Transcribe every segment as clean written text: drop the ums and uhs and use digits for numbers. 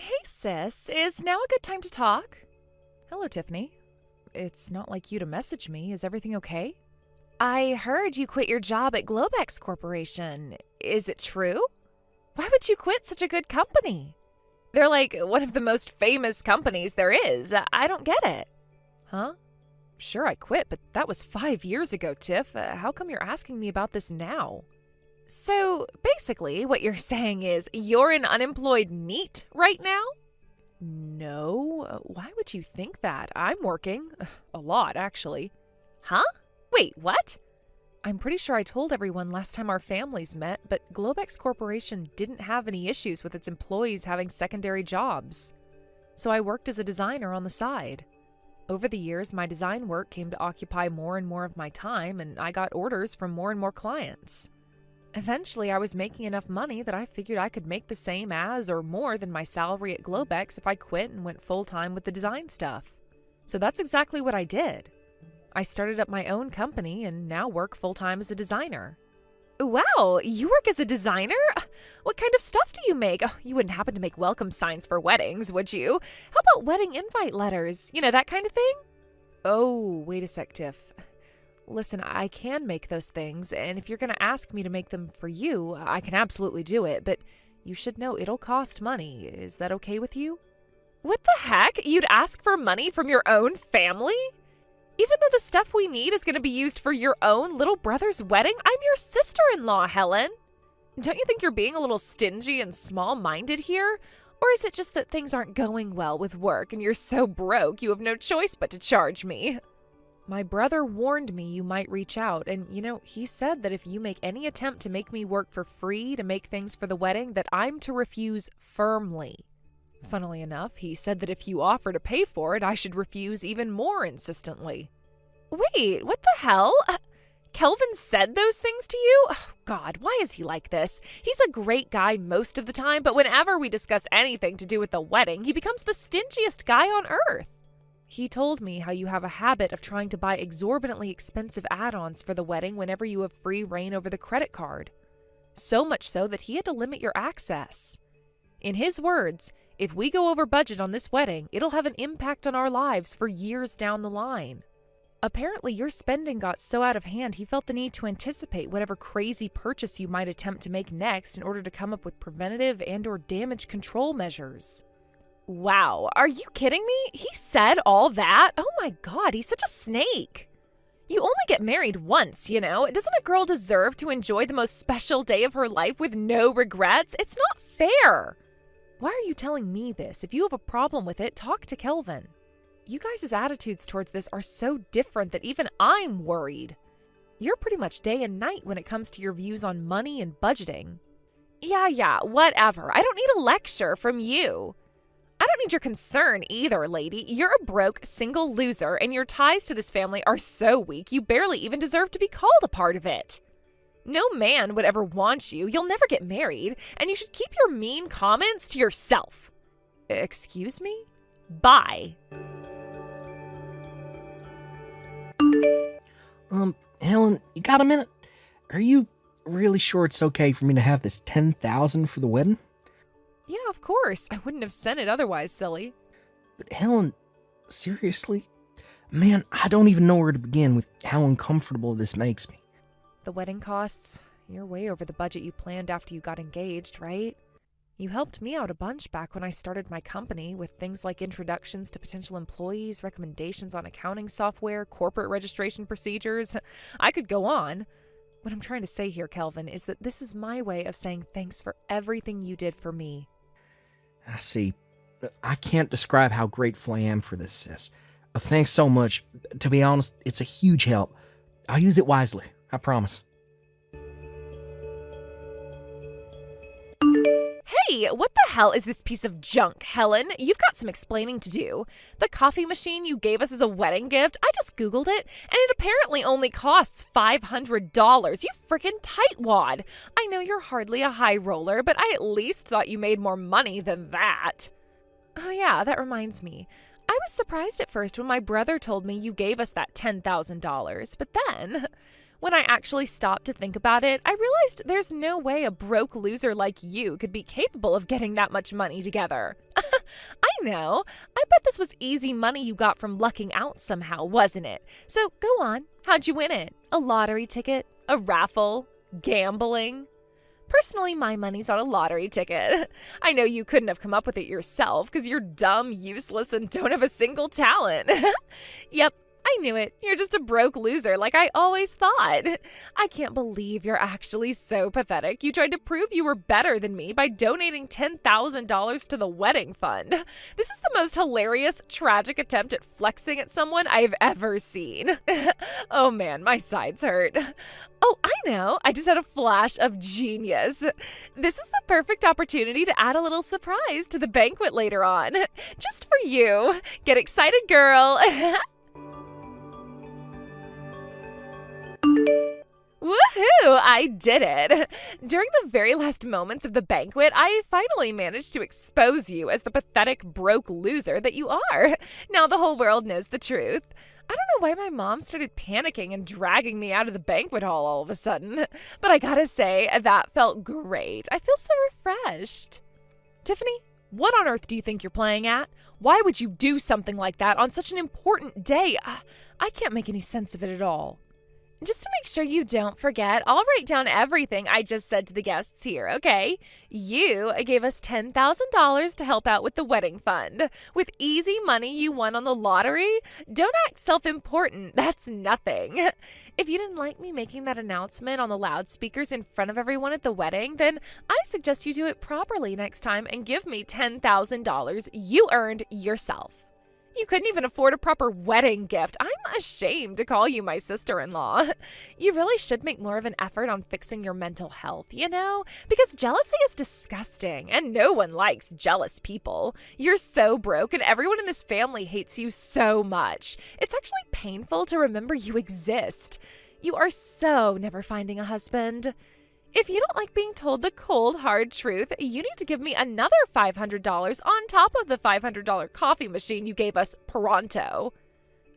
Hey sis, is now a good time to talk? Hello, Tiffany. It's not like you to message me. Is everything okay? I heard you quit your job at Globex Corporation. Is it true? Why would you quit such a good company? They're like one of the most famous companies there is. I don't get it. Huh? Sure, I quit, but that was 5 years ago, Tiff. How come you're asking me about this now? So, basically, what you're saying is you're an unemployed NEET right now? No, why would you think that? I'm working. A lot, actually. Huh? Wait, what? I'm pretty sure I told everyone last time our families met, but Globex Corporation didn't have any issues with its employees having secondary jobs. So I worked as a designer on the side. Over the years, my design work came to occupy more and more of my time, and I got orders from more and more clients. Eventually, I was making enough money that I figured I could make the same as or more than my salary at Globex if I quit and went full-time with the design stuff. So that's exactly what I did. I started up my own company and now work full-time as a designer. Wow, you work as a designer? What kind of stuff do you make? Oh, you wouldn't happen to make welcome signs for weddings, would you? How about wedding invite letters? You know, that kind of thing? Oh, wait a sec, Tiff. Listen, I can make those things, and if you're going to ask me to make them for you, I can absolutely do it, but you should know it'll cost money. Is that okay with you? What the heck? You'd ask for money from your own family? Even though the stuff we need is going to be used for your own little brother's wedding, I'm your sister-in-law, Helen. Don't you think you're being a little stingy and small-minded here? Or is it just that things aren't going well with work and you're so broke you have no choice but to charge me? My brother warned me you might reach out, and he said that if you make any attempt to make me work for free to make things for the wedding, that I'm to refuse firmly. Funnily enough, he said that if you offer to pay for it, I should refuse even more insistently. Wait, what the hell? Kelvin said those things to you? Oh, God, why is he like this? He's a great guy most of the time, but whenever we discuss anything to do with the wedding, he becomes the stingiest guy on earth. He told me how you have a habit of trying to buy exorbitantly expensive add-ons for the wedding whenever you have free reign over the credit card. So much so that he had to limit your access. In his words, if we go over budget on this wedding, it'll have an impact on our lives for years down the line. Apparently, your spending got so out of hand he felt the need to anticipate whatever crazy purchase you might attempt to make next in order to come up with preventative and/or damage control measures. Wow, are you kidding me? He said all that? Oh my God, he's such a snake. You only get married once, Doesn't a girl deserve to enjoy the most special day of her life with no regrets? It's not fair. Why are you telling me this? If you have a problem with it, talk to Kelvin. You guys' attitudes towards this are so different that even I'm worried. You're pretty much day and night when it comes to your views on money and budgeting. Yeah, whatever. I don't need a lecture from you. I don't need your concern either, lady. You're a broke, single loser, and your ties to this family are so weak you barely even deserve to be called a part of it. No man would ever want you. You'll never get married, and you should keep your mean comments to yourself. Excuse me? Bye. Helen, you got a minute? Are you really sure it's okay for me to have this $10,000 for the wedding? Yeah, of course. I wouldn't have sent it otherwise, silly. But Helen, seriously? Man, I don't even know where to begin with how uncomfortable this makes me. The wedding costs, you're way over the budget you planned after you got engaged, right? You helped me out a bunch back when I started my company with things like introductions to potential employees, recommendations on accounting software, corporate registration procedures. I could go on. What I'm trying to say here, Kelvin, is that this is my way of saying thanks for everything you did for me. I see. I can't describe how grateful I am for this, sis. Thanks so much. To be honest, it's a huge help. I'll use it wisely. I promise. Hey, what the hell is this piece of junk, Helen? You've got some explaining to do. The coffee machine you gave us as a wedding gift, I just Googled it, and it apparently only costs $500. You frickin' tightwad. I know you're hardly a high roller, but I at least thought you made more money than that. Oh yeah, that reminds me. I was surprised at first when my brother told me you gave us that $10,000, but then, when I actually stopped to think about it, I realized there's no way a broke loser like you could be capable of getting that much money together. I know. I bet this was easy money you got from lucking out somehow, wasn't it? So go on. How'd you win it? A lottery ticket? A raffle? Gambling? Personally, my money's on a lottery ticket. I know you couldn't have come up with it yourself because you're dumb, useless, and don't have a single talent. Yep, I knew it. You're just a broke loser like I always thought. I can't believe you're actually so pathetic. You tried to prove you were better than me by donating $10,000 to the wedding fund. This is the most hilarious, tragic attempt at flexing at someone I've ever seen. Oh man, my sides hurt. Oh, I know. I just had a flash of genius. This is the perfect opportunity to add a little surprise to the banquet later on. Just for you. Get excited, girl. Woohoo! I did it! During the very last moments of the banquet, I finally managed to expose you as the pathetic, broke loser that you are. Now the whole world knows the truth. I don't know why my mom started panicking and dragging me out of the banquet hall all of a sudden, but I gotta say, that felt great. I feel so refreshed. Tiffany, what on earth do you think you're playing at? Why would you do something like that on such an important day? I can't make any sense of it at all. Just to make sure you don't forget, I'll write down everything I just said to the guests here, okay? You gave us $10,000 to help out with the wedding fund. With easy money you won on the lottery? Don't act self-important. That's nothing. If you didn't like me making that announcement on the loudspeakers in front of everyone at the wedding, then I suggest you do it properly next time and give me $10,000 you earned yourself. You couldn't even afford a proper wedding gift. I'm ashamed to call you my sister-in-law. You really should make more of an effort on fixing your mental health, you know? Because jealousy is disgusting, and no one likes jealous people. You're so broke, and everyone in this family hates you so much. It's actually painful to remember you exist. You are so never finding a husband. If you don't like being told the cold, hard truth, you need to give me another $500 on top of the $500 coffee machine you gave us pronto.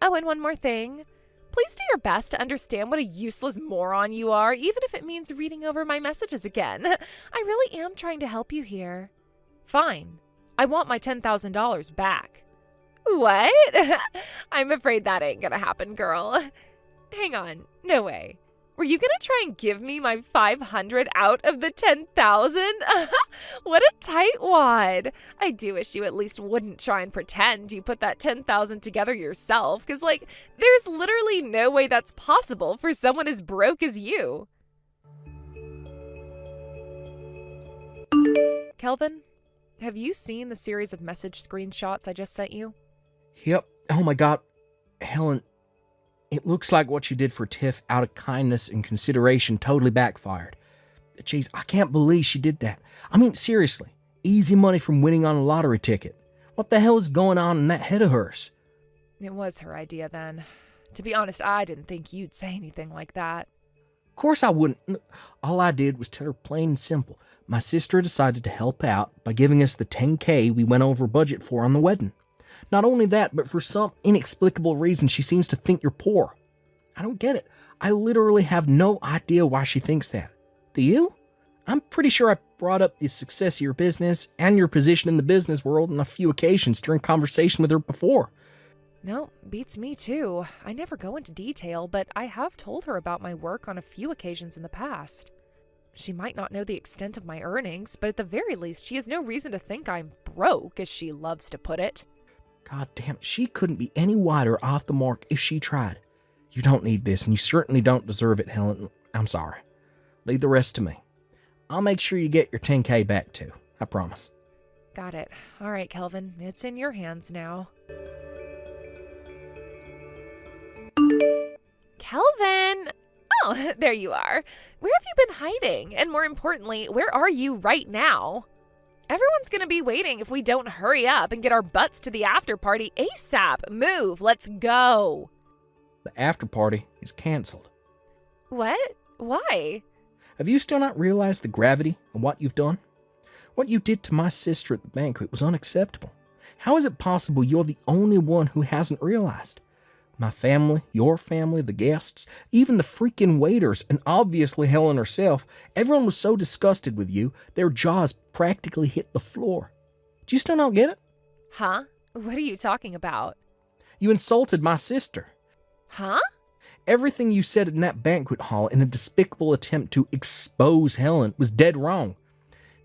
Oh, and one more thing. Please do your best to understand what a useless moron you are, even if it means reading over my messages again. I really am trying to help you here. Fine. I want my $10,000 back. What? I'm afraid that ain't gonna happen, girl. Hang on. No way. Were you gonna try and give me my $500 out of the $10,000? What a tightwad. I do wish you at least wouldn't try and pretend you put that $10,000 together yourself, because, there's literally no way that's possible for someone as broke as you. Kelvin, have you seen the series of message screenshots I just sent you? Yep. Oh my God. Helen, it looks like what you did for Tiff out of kindness and consideration totally backfired. Jeez, I can't believe she did that. I mean, seriously, easy money from winning on a lottery ticket. What the hell is going on in that head of hers? It was her idea then. To be honest, I didn't think you'd say anything like that. Of course I wouldn't. All I did was tell her plain and simple. My sister decided to help out by giving us the $10K we went over budget for on the wedding. Not only that, but for some inexplicable reason, she seems to think you're poor. I don't get it. I literally have no idea why she thinks that. Do you? I'm pretty sure I brought up the success of your business and your position in the business world on a few occasions during conversation with her before. No, beats me too. I never go into detail, but I have told her about my work on a few occasions in the past. She might not know the extent of my earnings, but at the very least, she has no reason to think I'm broke, as she loves to put it. God damn it, she couldn't be any wider off the mark if she tried. You don't need this, and you certainly don't deserve it, Helen. I'm sorry. Leave the rest to me. I'll make sure you get your $10K back too. I promise. Got it. All right, Kelvin. It's in your hands now. Kelvin! Oh, there you are. Where have you been hiding? And more importantly, where are you right now? Everyone's gonna be waiting if we don't hurry up and get our butts to the after party ASAP. Move, let's go. The after party is canceled. What? Why? Have you still not realized the gravity of what you've done? What you did to my sister at the banquet was unacceptable. How is it possible you're the only one who hasn't realized? My family, your family, the guests, even the freaking waiters, and obviously Helen herself, everyone was so disgusted with you, their jaws practically hit the floor. Do you still not get it? Huh? What are you talking about? You insulted my sister. Huh? Everything you said in that banquet hall in a despicable attempt to expose Helen was dead wrong.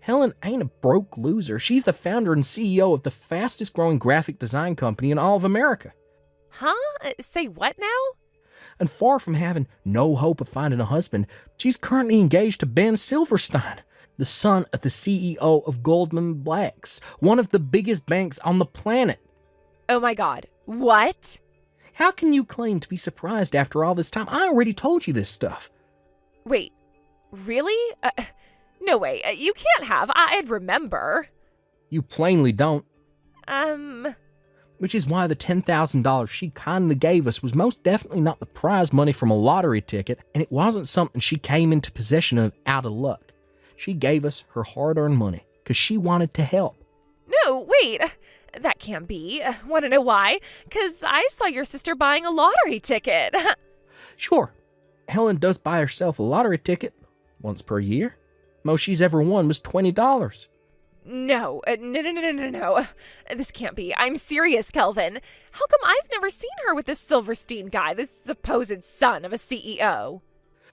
Helen ain't a broke loser. She's the founder and CEO of the fastest growing graphic design company in all of America. Huh? Say what now? And far from having no hope of finding a husband, she's currently engaged to Ben Silverstein, the son of the CEO of Goldman Sachs, one of the biggest banks on the planet. Oh my god. What? How can you claim to be surprised after all this time? I already told you this stuff. Wait, really? No way. You can't have. I'd remember. You plainly don't. Um, Which is why the $10,000 she kindly gave us was most definitely not the prize money from a lottery ticket, and it wasn't something she came into possession of out of luck. She gave us her hard-earned money because she wanted to help. No, wait. That can't be. Want to know why? Because I saw your sister buying a lottery ticket. Sure, Helen does buy herself a lottery ticket once per year. Most she's ever won was $20. No. No. This can't be. I'm serious, Kelvin. How come I've never seen her with this Silverstein guy, this supposed son of a CEO?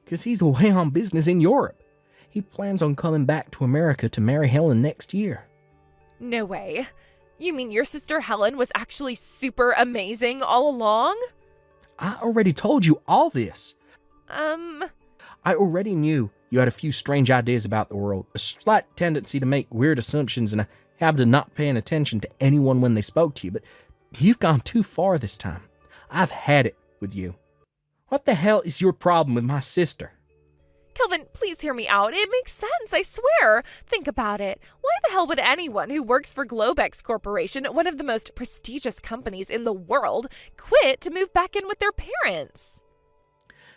Because he's away on business in Europe. He plans on coming back to America to marry Helen next year. No way. You mean your sister Helen was actually super amazing all along? I already told you all this. I already knew you had a few strange ideas about the world, a slight tendency to make weird assumptions, and a habit of not paying attention to anyone when they spoke to you, but you've gone too far this time. I've had it with you. What the hell is your problem with my sister? Kelvin, please hear me out. It makes sense, I swear. Think about it. Why the hell would anyone who works for Globex Corporation, one of the most prestigious companies in the world, quit to move back in with their parents?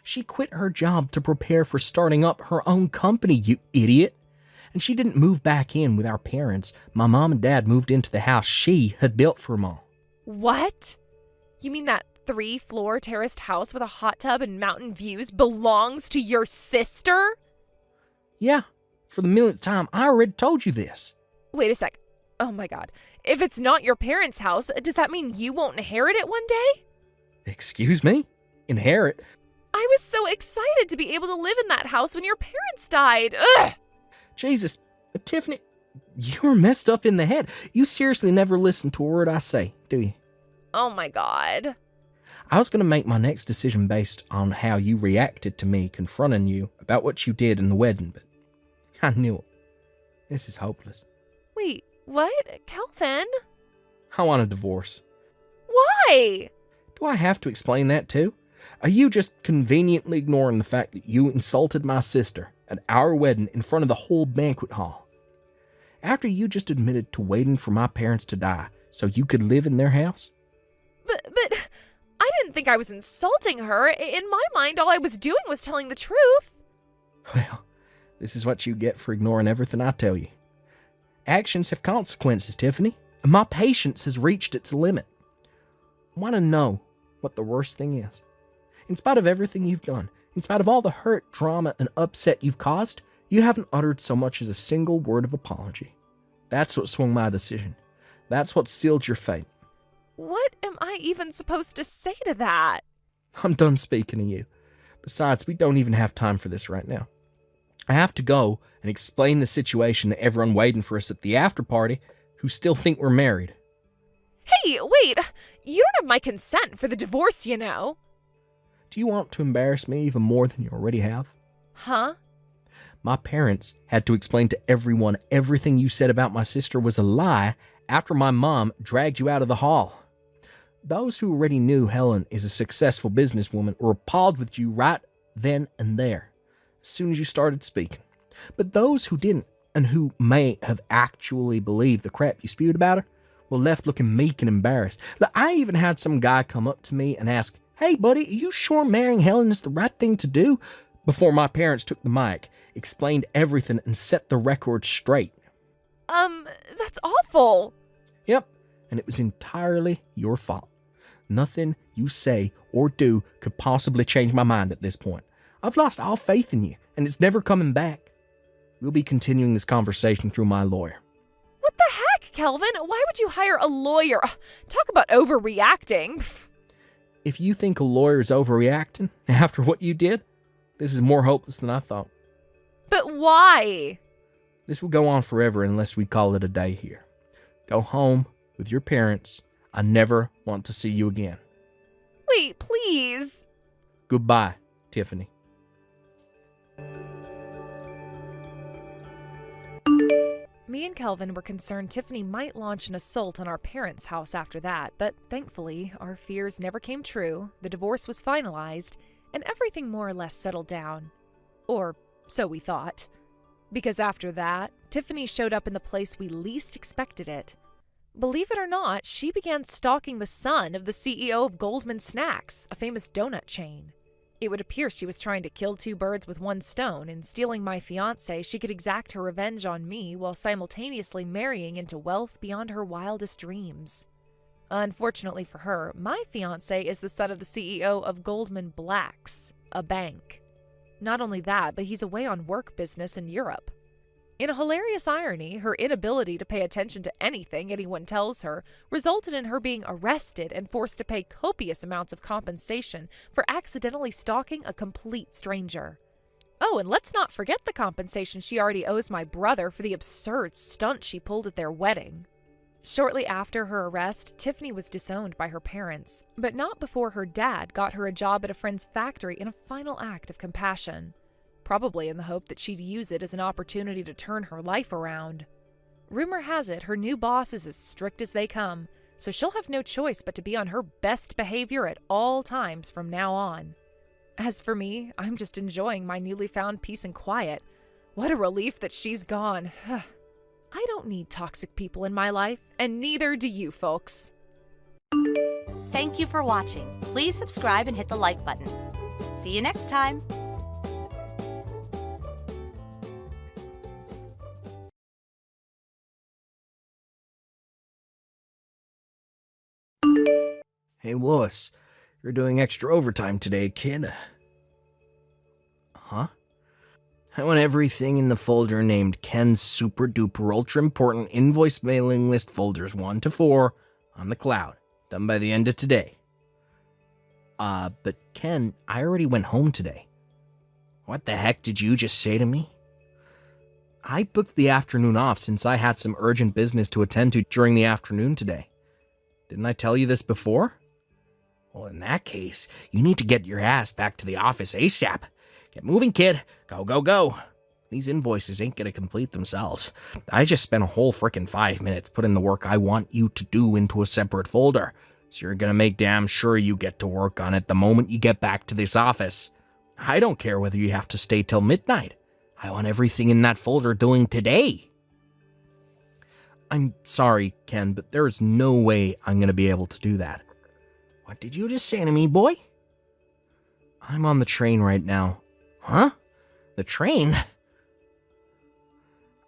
She quit her job to prepare for starting up her own company, you idiot. And she didn't move back in with our parents. My mom and dad moved into the house she had built for them all. What? You mean that 3-floor terraced house with a hot tub and mountain views belongs to your sister? Yeah, for the millionth time, I already told you this. Wait a sec. Oh my god. If it's not your parents' house, does that mean you won't inherit it one day? Excuse me? Inherit? I was so excited to be able to live in that house when your parents died. Ugh! Jesus, Tiffany, you're messed up in the head. You seriously never listen to a word I say, do you? Oh my god. I was going to make my next decision based on how you reacted to me confronting you about what you did in the wedding, but I knew it. This is hopeless. Wait, what? Kelvin? I want a divorce. Why? Do I have to explain that too? Are you just conveniently ignoring the fact that you insulted my sister at our wedding in front of the whole banquet hall? After you just admitted to waiting for my parents to die so you could live in their house? But I didn't think I was insulting her. In my mind, all I was doing was telling the truth. Well, this is what you get for ignoring everything I tell you. Actions have consequences, Tiffany, and my patience has reached its limit. Want to know what the worst thing is? In spite of everything you've done, in spite of all the hurt, drama, and upset you've caused, you haven't uttered so much as a single word of apology. That's what swung my decision. That's what sealed your fate. What am I even supposed to say to that? I'm done speaking to you. Besides, we don't even have time for this right now. I have to go and explain the situation to everyone waiting for us at the after party who still think we're married. Hey, wait! You don't have my consent for the divorce, you know. Do you want to embarrass me even more than you already have? Huh? My parents had to explain to everyone everything you said about my sister was a lie after my mom dragged you out of the hall. Those who already knew Helen is a successful businesswoman were appalled with you right then and there, as soon as you started speaking. But those who didn't, and who may have actually believed the crap you spewed about her, were left looking meek and embarrassed. I even had some guy come up to me and ask, "Hey, buddy, are you sure marrying Helen is the right thing to do?" Before my parents took the mic, explained everything, and set the record straight. That's awful. Yep, and it was entirely your fault. Nothing you say or do could possibly change my mind at this point. I've lost all faith in you, and it's never coming back. We'll be continuing this conversation through my lawyer. What the heck? heck, Kelvin? Why would you hire a lawyer? Talk about overreacting. If you think a lawyer's overreacting after what you did, this is more hopeless than I thought. But why? This will go on forever unless we call it a day here. Go home with your parents. I never want to see you again. Wait, please. Goodbye, Tiffany. Me and Kelvin were concerned Tiffany might launch an assault on our parents' house after that, but thankfully, our fears never came true, the divorce was finalized, and everything more or less settled down. Or so we thought. Because after that, Tiffany showed up in the place we least expected it. Believe it or not, she began stalking the son of the CEO of Goldman Snacks, a famous donut chain. It would appear she was trying to kill two birds with one stone. In stealing my fiancé, she could exact her revenge on me while simultaneously marrying into wealth beyond her wildest dreams. Unfortunately for her, my fiancé is the son of the CEO of Goldman Blacks, a bank. Not only that, but he's away on work business in Europe. In a hilarious irony, her inability to pay attention to anything anyone tells her resulted in her being arrested and forced to pay copious amounts of compensation for accidentally stalking a complete stranger. Oh, and let's not forget the compensation she already owes my brother for the absurd stunt she pulled at their wedding. Shortly after her arrest, Tiffany was disowned by her parents, but not before her dad got her a job at a friend's factory in a final act of compassion. Probably in the hope that she'd use it as an opportunity to turn her life around. Rumor has it her new boss is as strict as they come, so she'll have no choice but to be on her best behavior at all times from now on. As for me, I'm just enjoying my newly found peace and quiet. What a relief that she's gone. I don't need toxic people in my life, and neither do you folks. Thank you for watching. Please subscribe and hit the like button. See you next time. Hey, Lois, you're doing extra overtime today, kid. Huh? I want everything in the folder named Ken's Super Duper Ultra Important Invoice Mailing List folders 1 to 4 on the cloud, done by the end of today. But Ken, I already went home today. What the heck did you just say to me? I booked the afternoon off since I had some urgent business to attend to during the afternoon today. Didn't I tell you this before? Well, in that case, you need to get your ass back to the office ASAP. Get moving, kid. Go, go, go. These invoices ain't gonna complete themselves. I just spent a whole frickin' 5 minutes putting the work I want you to do into a separate folder, so you're gonna make damn sure you get to work on it the moment you get back to this office. I don't care whether you have to stay till midnight. I want everything in that folder doing today. I'm sorry, Ken, but there is no way I'm gonna be able to do that. What did you just say to me, boy? I'm on the train right now. Huh? The train?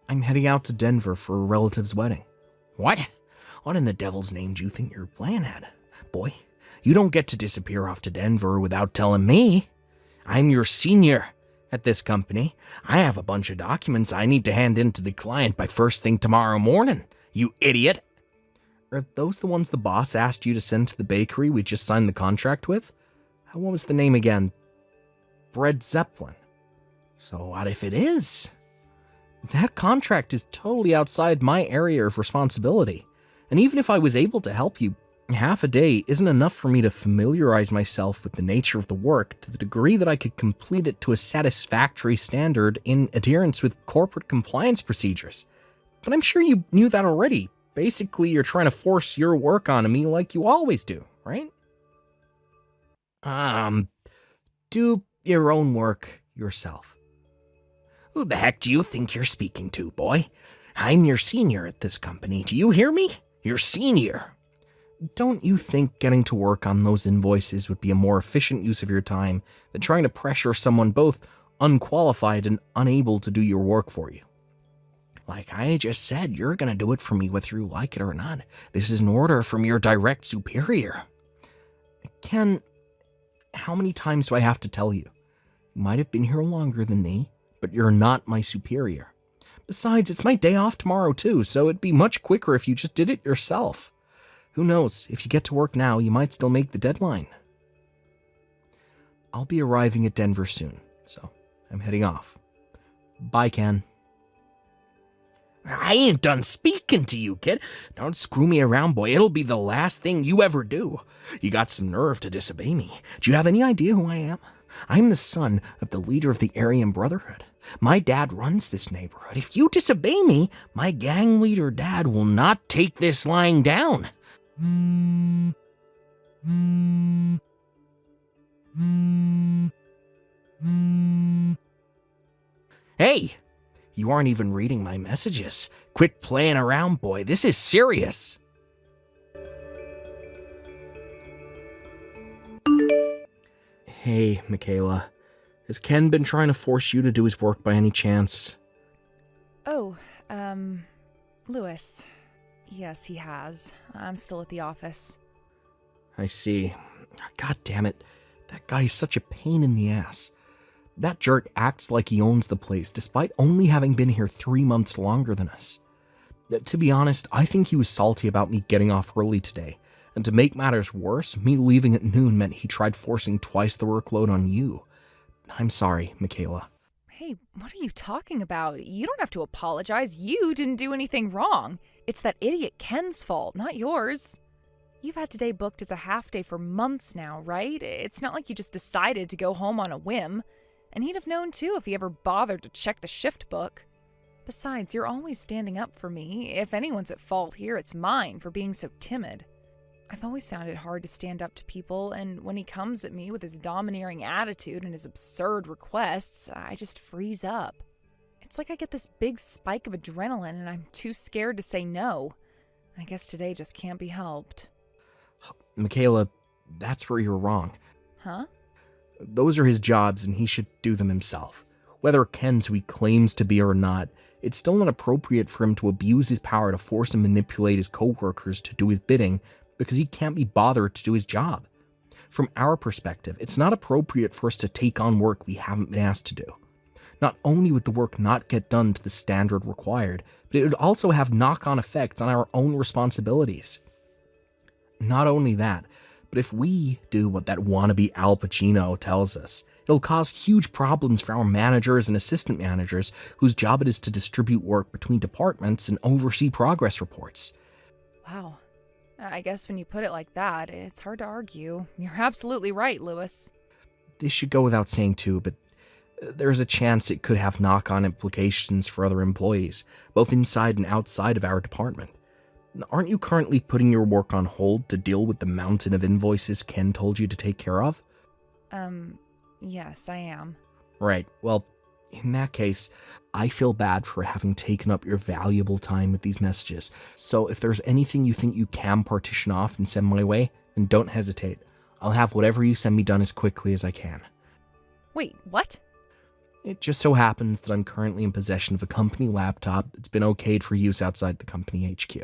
I'm heading out to Denver for a relative's wedding. What? What in the devil's name do you think you're playing at? Boy, you don't get to disappear off to Denver without telling me. I'm your senior at this company. I have a bunch of documents I need to hand in to the client by first thing tomorrow morning, you idiot. Are those the ones the boss asked you to send to the bakery we just signed the contract with? What was the name again? Bread Zeppelin. So what if it is? That contract is totally outside my area of responsibility. And even if I was able to help you, half a day isn't enough for me to familiarize myself with the nature of the work to the degree that I could complete it to a satisfactory standard in adherence with corporate compliance procedures. But I'm sure you knew that already. Basically, you're trying to force your work onto me like you always do, right? Do your own work yourself. Who the heck do you think you're speaking to, boy? I'm your senior at this company. Do you hear me? Your senior. Don't you think getting to work on those invoices would be a more efficient use of your time than trying to pressure someone both unqualified and unable to do your work for you? Like I just said, you're gonna do it for me whether you like it or not. This is an order from your direct superior. Ken, how many times do I have to tell you? You might have been here longer than me, but you're not my superior. Besides, it's my day off tomorrow too, so it'd be much quicker if you just did it yourself. Who knows, if you get to work now, you might still make the deadline. I'll be arriving at Denver soon, so I'm heading off. Bye, Ken. I ain't done speaking to you, kid. Don't screw me around, boy. It'll be the last thing you ever do. You got some nerve to disobey me. Do you have any idea who I am? I'm the son of the leader of the Aryan Brotherhood. My dad runs this neighborhood. If you disobey me, my gang leader dad will not take this lying down. Hey, you aren't even reading my messages. Quit playing around, boy. This is serious. Hey, Michaela. Has Ken been trying to force you to do his work by any chance? Oh, Lewis. Yes, he has. I'm still at the office. I see. God damn it. That guy's such a pain in the ass. That jerk acts like he owns the place, despite only having been here 3 months longer than us. To be honest, I think he was salty about me getting off early today. And to make matters worse, me leaving at noon meant he tried forcing twice the workload on you. I'm sorry, Michaela. Hey, what are you talking about? You don't have to apologize. You didn't do anything wrong. It's that idiot Ken's fault, not yours. You've had today booked as a half day for months now, right? It's not like you just decided to go home on a whim. And he'd have known too if he ever bothered to check the shift book. Besides, you're always standing up for me. If anyone's at fault here, it's mine for being so timid. I've always found it hard to stand up to people, and when he comes at me with his domineering attitude and his absurd requests, I just freeze up. It's like I get this big spike of adrenaline and I'm too scared to say no. I guess today just can't be helped. Michaela, that's where you're wrong. Huh? Those are his jobs and he should do them himself. Whether Ken's who he claims to be or not, it's still not appropriate for him to abuse his power to force and manipulate his co-workers to do his bidding because he can't be bothered to do his job. From our perspective, it's not appropriate for us to take on work we haven't been asked to do. Not only would the work not get done to the standard required, but it would also have knock-on effects on our own responsibilities. Not only that, but if we do what that wannabe Al Pacino tells us, it'll cause huge problems for our managers and assistant managers whose job it is to distribute work between departments and oversee progress reports. Wow. I guess when you put it like that, it's hard to argue. You're absolutely right, Lewis. This should go without saying too, but there's a chance it could have knock-on implications for other employees, both inside and outside of our department. Aren't you currently putting your work on hold to deal with the mountain of invoices Ken told you to take care of? Yes, I am. Right. Well, in that case, I feel bad for having taken up your valuable time with these messages. So if there's anything you think you can partition off and send my way, then don't hesitate. I'll have whatever you send me done as quickly as I can. Wait, what? It just so happens that I'm currently in possession of a company laptop that's been okayed for use outside the company HQ.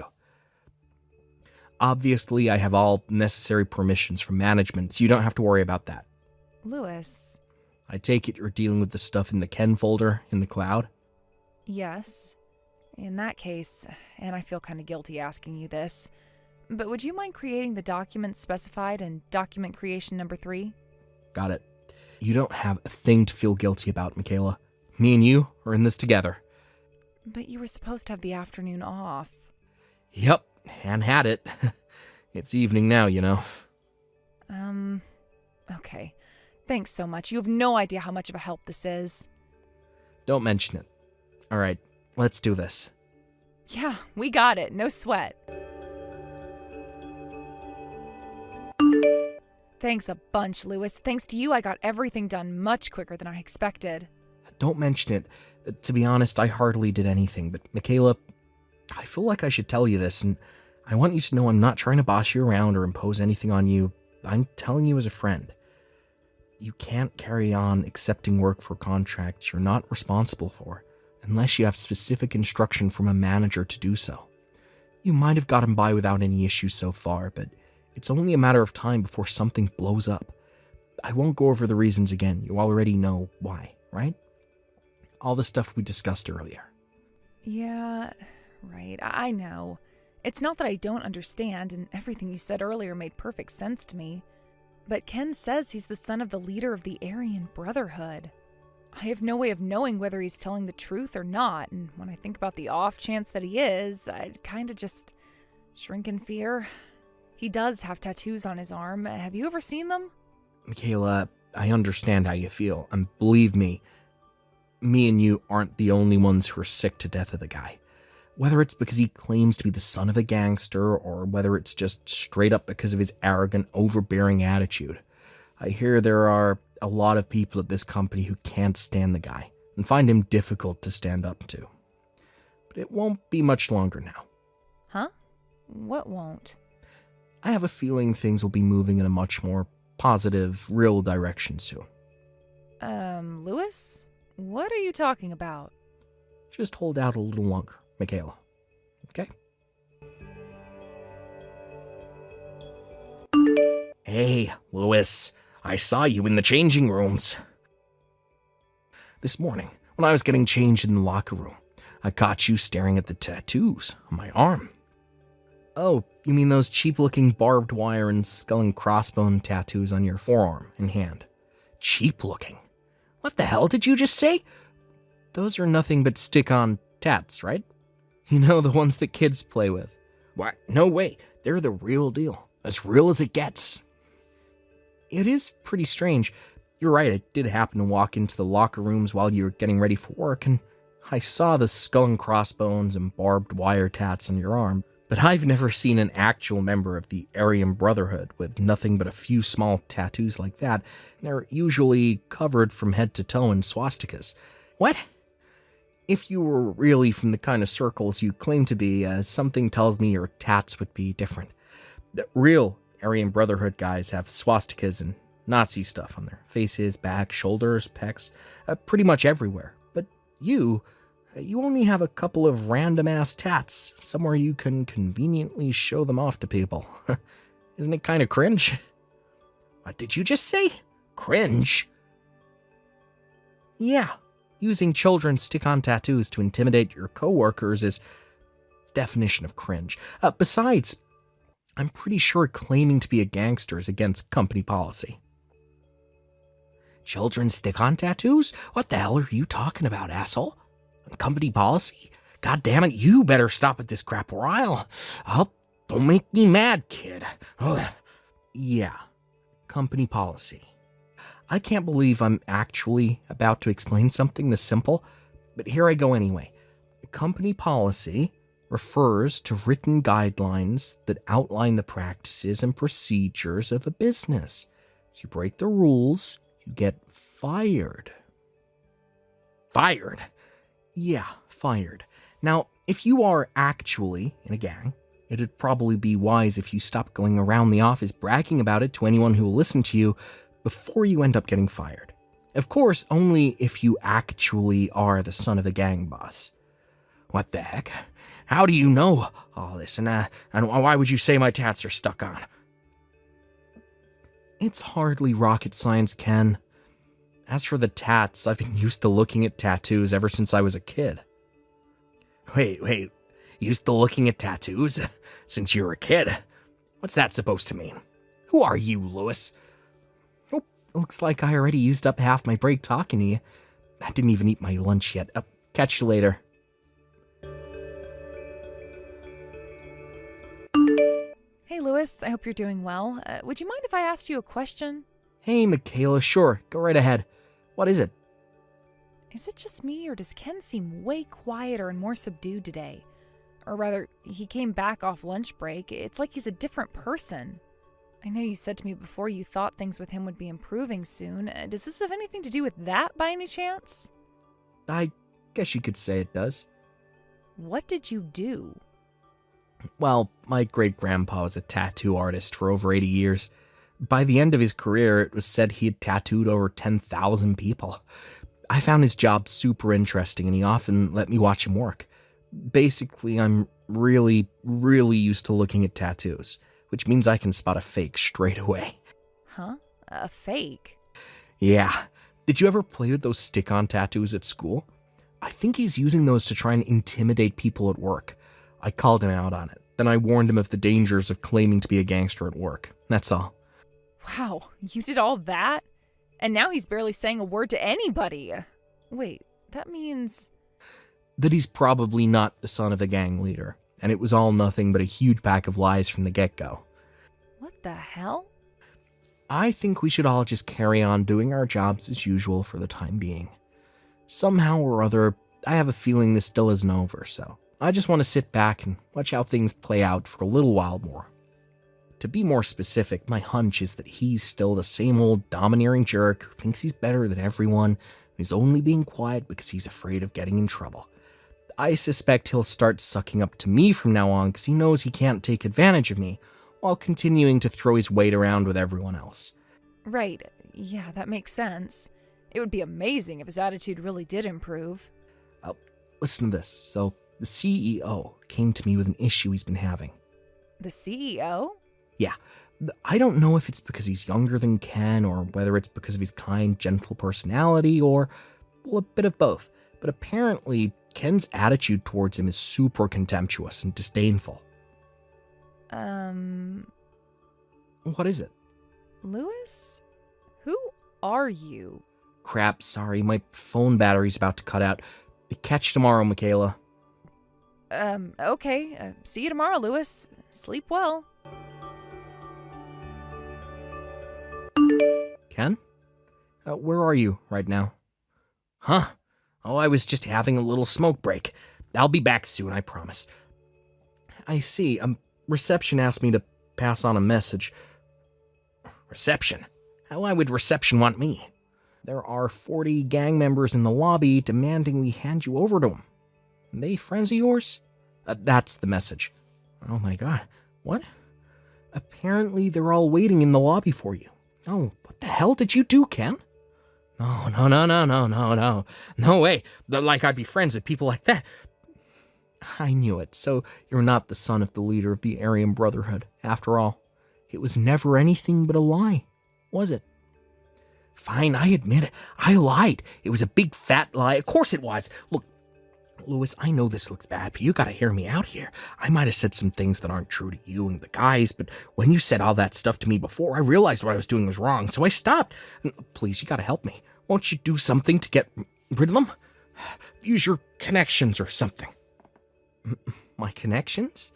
Obviously, I have all necessary permissions from management, so you don't have to worry about that. Lewis. I take it you're dealing with the stuff in the Ken folder in the cloud? Yes. In that case, and I feel kind of guilty asking you this, but would you mind creating the documents specified in document creation number 3? Got it. You don't have a thing to feel guilty about, Michaela. Me and you are in this together. But you were supposed to have the afternoon off. Yep, and had it. It's evening now, you know. Okay. Thanks so much. You have no idea how much of a help this is. Don't mention it. All right, let's do this. Yeah, we got it. No sweat. Thanks a bunch, Lewis. Thanks to you, I got everything done much quicker than I expected. Don't mention it. To be honest, I hardly did anything, but Michaela, I feel like I should tell you this, and I want you to know I'm not trying to boss you around or impose anything on you. I'm telling you as a friend. You can't carry on accepting work for contracts you're not responsible for, unless you have specific instruction from a manager to do so. You might have gotten by without any issues so far, but it's only a matter of time before something blows up. I won't go over the reasons again. You already know why, right? All the stuff we discussed earlier. Yeah, right. I know. It's not that I don't understand, and everything you said earlier made perfect sense to me. But Ken says he's the son of the leader of the Aryan Brotherhood. I have no way of knowing whether he's telling the truth or not, and when I think about the off chance that he is, I'd kind of just shrink in fear. He does have tattoos on his arm. Have you ever seen them? Michaela, I understand how you feel, and believe me and you aren't the only ones who are sick to death of the guy. Whether it's because he claims to be the son of a gangster, or whether it's just straight up because of his arrogant, overbearing attitude. I hear there are a lot of people at this company who can't stand the guy, and find him difficult to stand up to. But it won't be much longer now. Huh? What won't? I have a feeling things will be moving in a much more positive, real direction soon. Lewis? What are you talking about? Just hold out a little longer, Michaela. Okay? Hey, Lewis. I saw you in the changing rooms. This morning, when I was getting changed in the locker room, I caught you staring at the tattoos on my arm. Oh, you mean those cheap-looking barbed wire and skull and crossbone tattoos on your forearm and hand? Cheap-looking? What the hell did you just say? Those are nothing but stick-on tats, right? You know, the ones that kids play with. What? No way. They're the real deal. As real as it gets. It is pretty strange. You're right, I did happen to walk into the locker rooms while you were getting ready for work, and I saw the skull and crossbones and barbed wire tats on your arm. But I've never seen an actual member of the Aryan Brotherhood with nothing but a few small tattoos like that. They're usually covered from head to toe in swastikas. What? If you were really from the kind of circles you claim to be, something tells me your tats would be different. The real Aryan Brotherhood guys have swastikas and Nazi stuff on their faces, back, shoulders, pecs, pretty much everywhere. But you only have a couple of random-ass tats, somewhere you can conveniently show them off to people. Isn't it kind of cringe? What did you just say? Cringe? Yeah, using children's stick-on tattoos to intimidate your coworkers is definition of cringe. Besides, I'm pretty sure claiming to be a gangster is against company policy. Children's stick-on tattoos? What the hell are you talking about, asshole? Company policy? God damn it, you better stop with this crap or don't make me mad, kid. Ugh. Yeah, company policy. I can't believe I'm actually about to explain something this simple, but here I go anyway. Company policy refers to written guidelines that outline the practices and procedures of a business. If you break the rules, you get fired. Fired? Yeah, fired. Now, if you are actually in a gang, it'd probably be wise if you stop going around the office bragging about it to anyone who will listen to you before you end up getting fired. Of course, only if you actually are the son of the gang boss. What the heck? How do you know all this, and why would you say my tats are stuck on? It's hardly rocket science, Ken. As for the tats, I've been used to looking at tattoos ever since I was a kid. Wait. Used to looking at tattoos? Since you were a kid? What's that supposed to mean? Who are you, Lewis? Oh, looks like I already used up half my break talking to you. I didn't even eat my lunch yet. Catch you later. Hey, Lewis, I hope you're doing well. Would you mind if I asked you a question? Hey, Michaela, sure. Go right ahead. What is it? Is it just me, or does Ken seem way quieter and more subdued today? Or rather, he came back off lunch break. It's like he's a different person. I know you said to me before you thought things with him would be improving soon. Does this have anything to do with that by any chance? I guess you could say it does. What did you do? Well, my great-grandpa was a tattoo artist for over 80 years. By the end of his career, it was said he had tattooed over 10,000 people. I found his job super interesting, and he often let me watch him work. Basically, I'm really, really used to looking at tattoos, which means I can spot a fake straight away. Huh? A fake? Yeah. Did you ever play with those stick-on tattoos at school? I think he's using those to try and intimidate people at work. I called him out on it. Then I warned him of the dangers of claiming to be a gangster at work. That's all. Wow, you did all that? And now he's barely saying a word to anybody. Wait, that means... That he's probably not the son of a gang leader, and it was all nothing but a huge pack of lies from the get-go. What the hell? I think we should all just carry on doing our jobs as usual for the time being. Somehow or other, I have a feeling this still isn't over, so I just want to sit back and watch how things play out for a little while more. To be more specific, my hunch is that he's still the same old domineering jerk who thinks he's better than everyone, and is only being quiet because he's afraid of getting in trouble. I suspect he'll start sucking up to me from now on because he knows he can't take advantage of me, while continuing to throw his weight around with everyone else. Right, yeah, that makes sense. It would be amazing if his attitude really did improve. Listen to this. So, the CEO came to me with an issue he's been having. The CEO? Yeah, I don't know if it's because he's younger than Ken, or whether it's because of his kind, gentle personality, or, well, a bit of both. But apparently, Ken's attitude towards him is super contemptuous and disdainful. What is it? Louis? Who are you? Crap, sorry, my phone battery's about to cut out. Catch you tomorrow, Michaela. Okay. See you tomorrow, Louis. Sleep well. Ken? Where are you right now? Huh? Oh, I was just having a little smoke break. I'll be back soon, I promise. I see. Reception asked me to pass on a message. Reception? Why would reception want me? There are 40 gang members in the lobby demanding we hand you over to them. They friends of yours? That's the message. Oh my god. What? Apparently they're all waiting in the lobby for you. Oh, what the hell did you do, Ken? No. No way. Like I'd be friends with people like that. I knew it. So you're not the son of the leader of the Aryan Brotherhood, after all. It was never anything but a lie, was it? Fine, I admit it. I lied. It was a big fat lie. Of course it was. Look, Louis, I know this looks bad, but you gotta hear me out here. I might have said some things that aren't true to you and the guys, but when you said all that stuff to me before, I realized what I was doing was wrong, so I stopped. Please, you gotta help me. Won't you do something to get rid of them? Use your connections or something. My connections?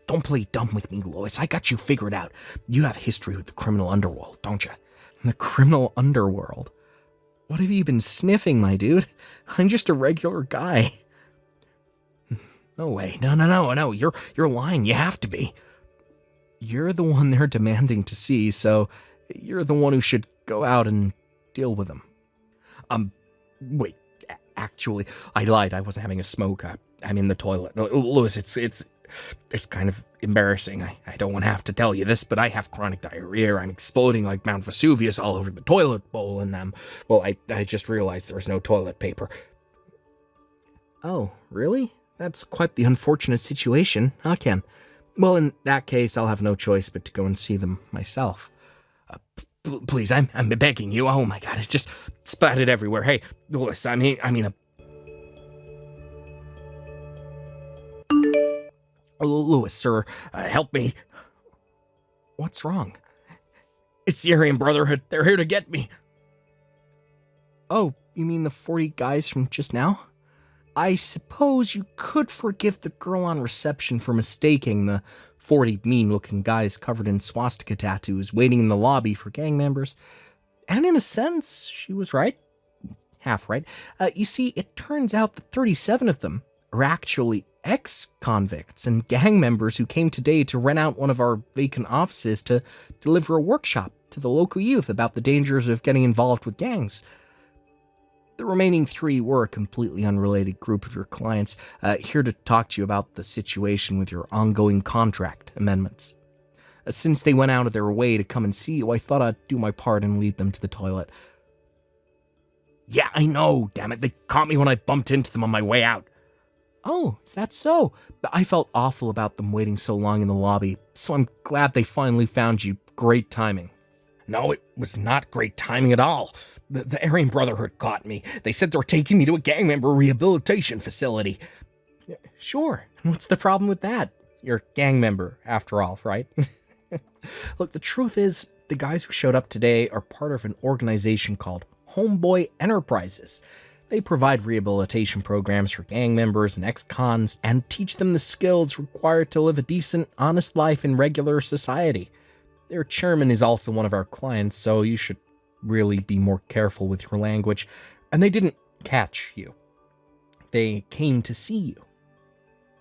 Don't play dumb with me, Louis. I got you figured out. You have history with the criminal underworld, don't you? The criminal underworld? What have you been sniffing, my dude? I'm just a regular guy. No way. No. You're lying. You have to be. You're the one they're demanding to see, so you're the one who should go out and deal with them. Wait. Actually, I lied. I wasn't having a smoke. I'm in the toilet. Louis, it's kind of embarrassing. I don't want to have to tell you this, but I have chronic diarrhea. I'm exploding like Mount Vesuvius all over the toilet bowl, and well, I just realized there was no toilet paper. Oh, really? That's quite the unfortunate situation, huh, Ken? Well, in that case, I'll have no choice but to go and see them myself. Please, I'm begging you. Oh my God, it's just splattered everywhere. Hey, Louis, I mean. Louis, sir, help me. What's wrong? It's the Aryan Brotherhood. They're here to get me. Oh, you mean the 40 guys from just now? I suppose you could forgive the girl on reception for mistaking the 40 mean-looking guys covered in swastika tattoos waiting in the lobby for gang members. And in a sense, she was right. Half right. You see, it turns out that 37 of them are actually ex-convicts and gang members who came today to rent out one of our vacant offices to deliver a workshop to the local youth about the dangers of getting involved with gangs. The remaining 3 were a completely unrelated group of your clients, here to talk to you about the situation with your ongoing contract amendments. Since they went out of their way to come and see you, I thought I'd do my part and lead them to the toilet. Yeah, I know, damn it. They caught me when I bumped into them on my way out. Oh, is that so? I felt awful about them waiting so long in the lobby, so I'm glad they finally found you. Great timing. No, it was not great timing at all. The Aryan Brotherhood caught me. They said they were taking me to a gang member rehabilitation facility. Sure, what's the problem with that? You're a gang member, after all, right? Look, the truth is, the guys who showed up today are part of an organization called Homeboy Enterprises. They provide rehabilitation programs for gang members and ex-cons and teach them the skills required to live a decent, honest life in regular society. Their chairman is also one of our clients, so you should really be more careful with your language. And they didn't catch you. They came to see you.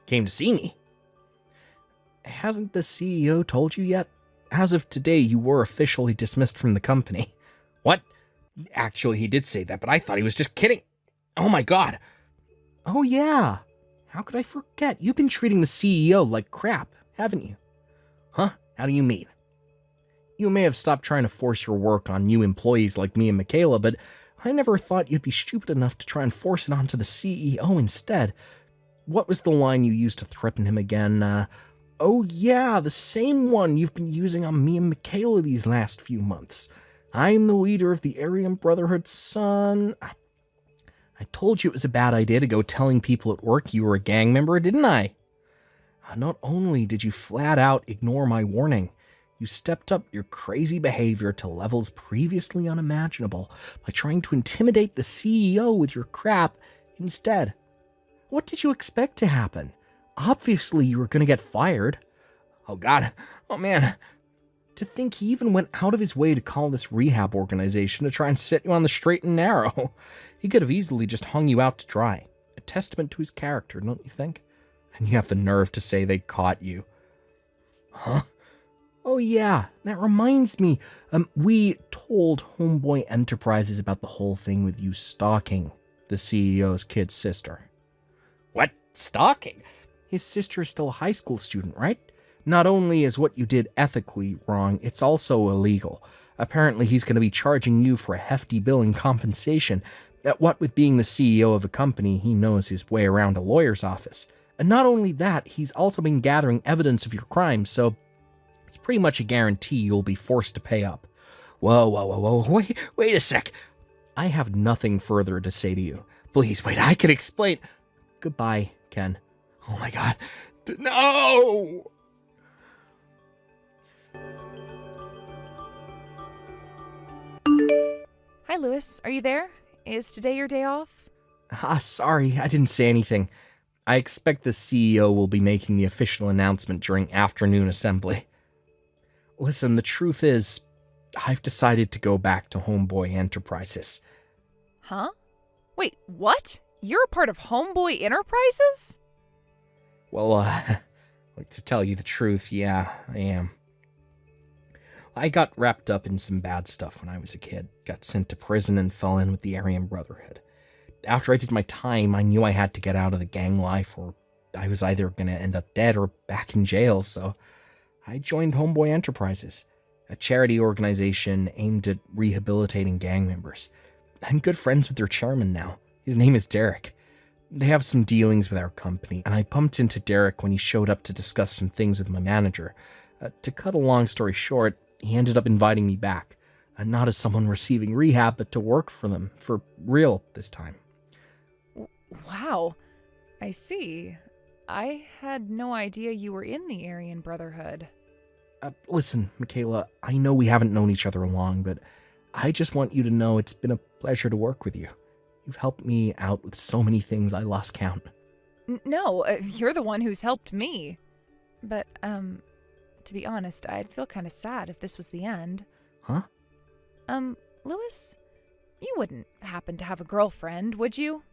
Came to see me? Hasn't the CEO told you yet? As of today, you were officially dismissed from the company. What? Actually, he did say that, but I thought he was just kidding. Oh my god. Oh yeah. How could I forget? You've been treating the CEO like crap, haven't you? Huh? How do you mean? You may have stopped trying to force your work on new employees like me and Michaela, but I never thought you'd be stupid enough to try and force it onto the CEO instead. What was the line you used to threaten him again? Oh yeah, the same one you've been using on me and Michaela these last few months. I'm the leader of the Aryan Brotherhood, son. I told you it was a bad idea to go telling people at work you were a gang member, didn't I? Not only did you flat out ignore my warning, you stepped up your crazy behavior to levels previously unimaginable by trying to intimidate the CEO with your crap instead. What did you expect to happen? Obviously you were going to get fired. Oh god, oh man. To think he even went out of his way to call this rehab organization to try and set you on the straight and narrow. He could have easily just hung you out to dry. A testament to his character, don't you think? And you have the nerve to say they caught you. Huh? Oh yeah, that reminds me. We told Homeboy Enterprises about the whole thing with you stalking the CEO's kid's sister. What? Stalking? His sister is still a high school student, right? Not only is what you did ethically wrong, it's also illegal. Apparently he's going to be charging you for a hefty bill in compensation. What with being the CEO of a company, he knows his way around a lawyer's office. And not only that, he's also been gathering evidence of your crimes, so it's pretty much a guarantee you'll be forced to pay up. Whoa, wait a sec. I have nothing further to say to you. Please, wait, I can explain. Goodbye, Ken. Oh my god. No! Hi, Lewis. Are you there? Is today your day off? Sorry, I didn't say anything. I expect the CEO will be making the official announcement during afternoon assembly. Listen, the truth is, I've decided to go back to Homeboy Enterprises. Huh? Wait, what? You're a part of Homeboy Enterprises? Well, like to tell you the truth, yeah, I am. I got wrapped up in some bad stuff when I was a kid, got sent to prison and fell in with the Aryan Brotherhood. After I did my time, I knew I had to get out of the gang life, or I was either going to end up dead or back in jail, so I joined Homeboy Enterprises, a charity organization aimed at rehabilitating gang members. I'm good friends with their chairman now. His name is Derek. They have some dealings with our company, and I bumped into Derek when he showed up to discuss some things with my manager. To cut a long story short, he ended up inviting me back, not as someone receiving rehab, but to work for them, for real this time. Wow. I see. I had no idea you were in the Aryan Brotherhood. Listen, Michaela, I know we haven't known each other long, but I just want you to know it's been a pleasure to work with you. You've helped me out with so many things I lost count. No, you're the one who's helped me. But, to be honest, I'd feel kind of sad if this was the end. Huh? Lewis, you wouldn't happen to have a girlfriend, would you?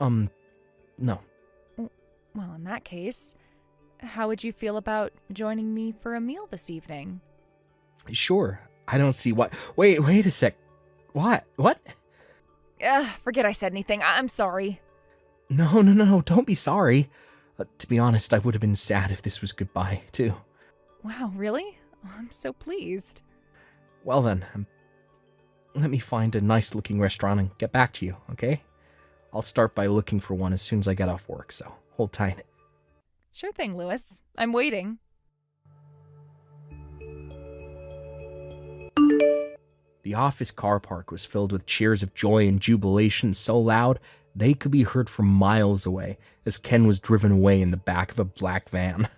No. Well, in that case, how would you feel about joining me for a meal this evening? Sure. I don't see why. Wait a sec. What? Forget I said anything. I'm sorry. No, don't be sorry. To be honest, I would have been sad if this was goodbye, too. Wow, really? I'm so pleased. Well then, let me find a nice-looking restaurant and get back to you, okay? I'll start by looking for one as soon as I get off work, so hold tight. Sure thing, Lewis. I'm waiting. The office car park was filled with cheers of joy and jubilation so loud they could be heard from miles away as Ken was driven away in the back of a black van.